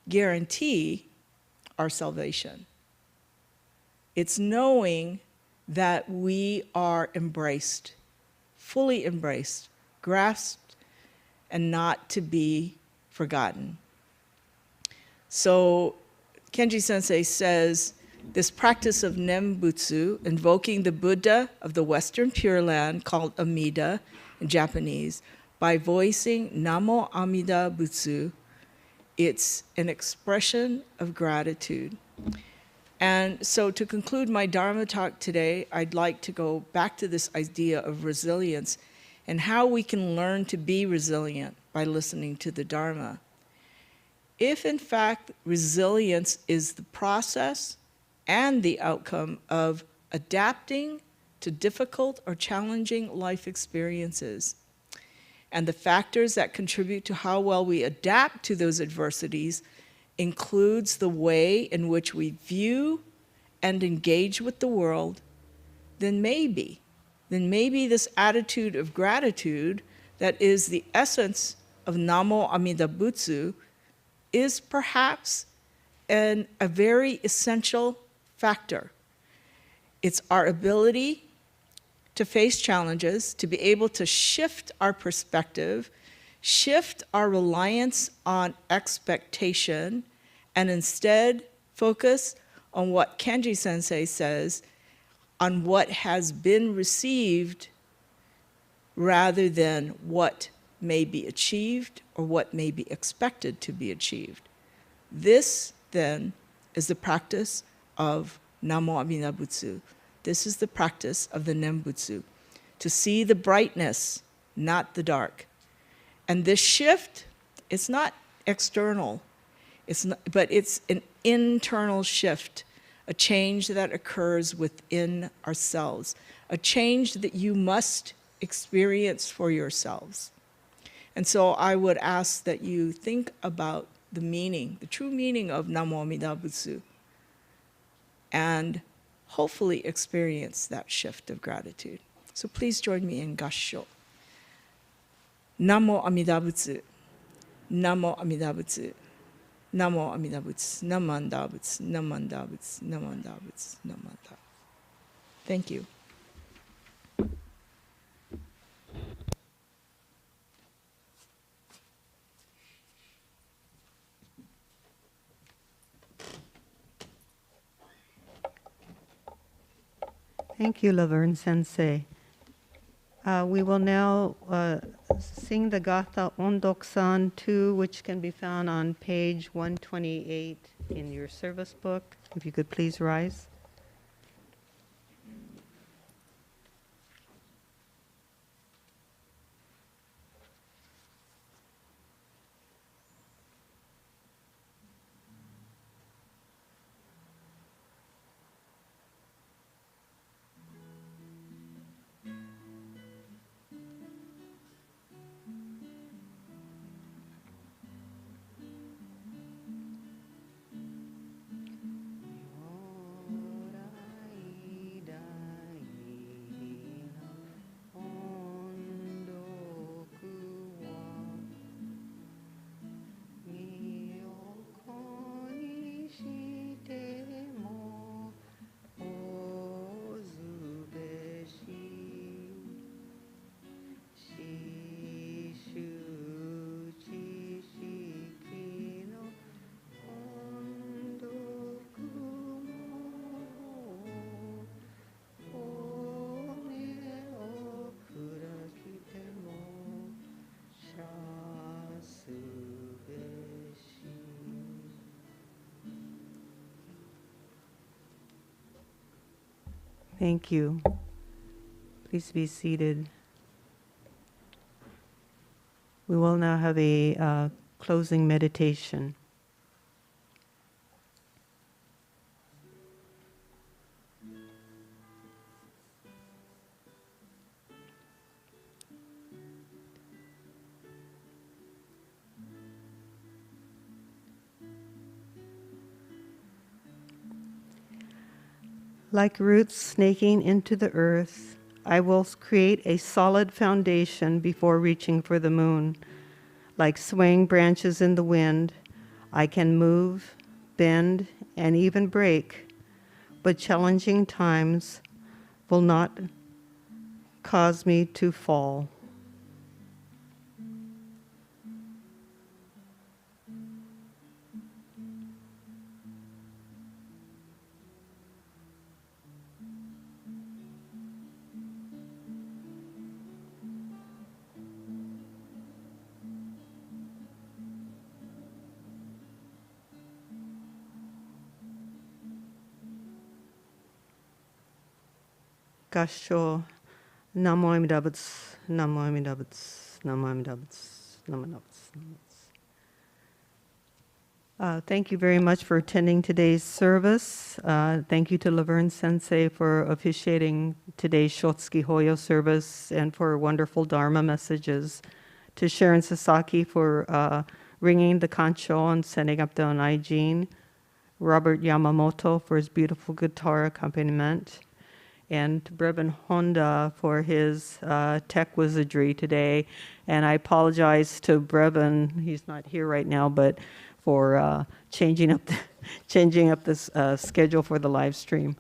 guarantee our salvation. It's knowing that we are embraced, fully embraced, grasped, and not to be forgotten. So Kenji Sensei says, this practice of Nembutsu, invoking the Buddha of the Western Pure Land, called Amida in Japanese, by voicing Namo Amida Butsu, it's an expression of gratitude. And so to conclude my Dharma talk today, I'd like to go back to this idea of resilience and how we can learn to be resilient by listening to the Dharma. If in fact resilience is the process and the outcome of adapting to difficult or challenging life experiences, and the factors that contribute to how well we adapt to those adversities includes the way in which we view and engage with the world, then maybe this attitude of gratitude that is the essence of Namo Amida Butsu is perhaps a very essential factor. It's our ability to face challenges, to be able to shift our perspective, shift our reliance on expectation, and instead focus on what Kenji Sensei says, on what has been received rather than what may be achieved or what may be expected to be achieved. This, then, is the practice of Namo Amida Butsu. This is the practice of the Nembutsu, to see the brightness, not the dark. And this shift, it's not external, but it's an internal shift, a change that occurs within ourselves, a change that you must experience for yourselves. And so I would ask that you think about the meaning, the true meaning of Namo Amida Butsu, and hopefully experience that shift of gratitude. So please join me in Gassho. Namo Amida Butsu, Namo Amida Butsu, Namo Amida Butsu, Namanda Butsu, Namanda Butsu, Namanda Butsu, Namanda. Thank you. Thank you, Laverne Sensei. We will now sing the Gatha Ondoksan 2, which can be found on page 128 in your service book. If you could please rise. Thank you. Please be seated. We will now have a closing meditation. Like roots snaking into the earth, I will create a solid foundation before reaching for the moon. Like swaying branches in the wind, I can move, bend, and even break, but challenging times will not cause me to fall. Gassho. Namo Amida Butsu, Namo Amida Butsu, Namo Amida Butsu, Namo Amida Butsu, Namo Butsu. Thank you very much for attending today's service. Thank you to Laverne Sensei for officiating today's Shotsuki Hoyo service and for wonderful Dharma messages. To Sharon Sasaki for ringing the kancho and setting up the onaijin. Robert Yamamoto for his beautiful guitar accompaniment. And to Brevin Honda for his tech wizardry today. And I apologize to Brevin, he's not here right now, but for changing up this schedule for the live stream.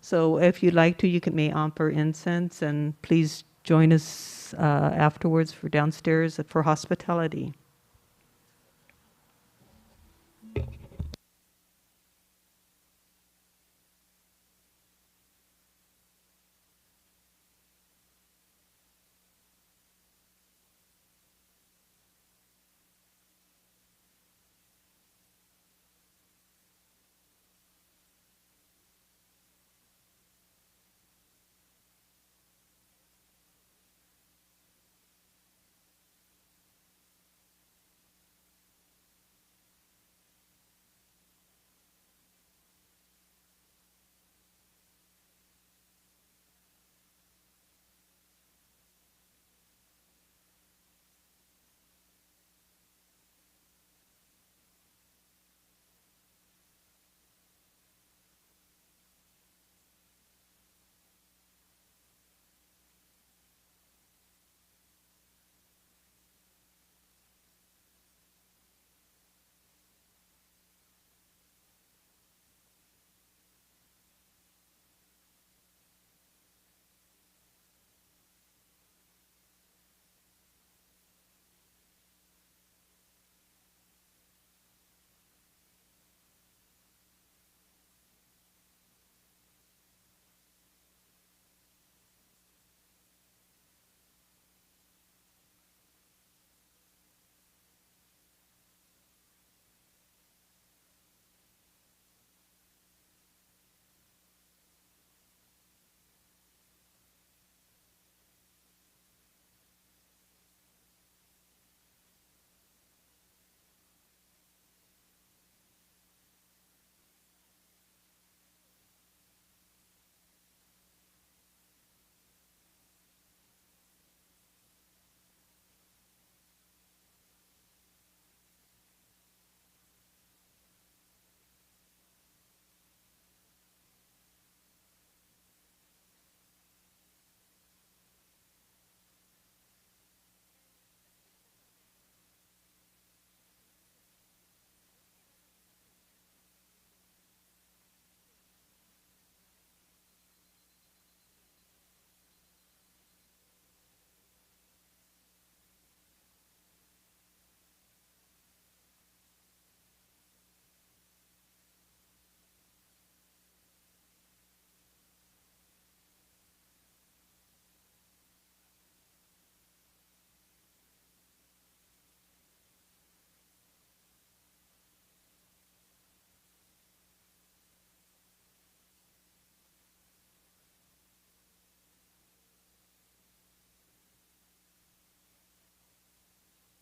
So if you'd like to, you may offer incense, and please join us afterwards for downstairs for hospitality.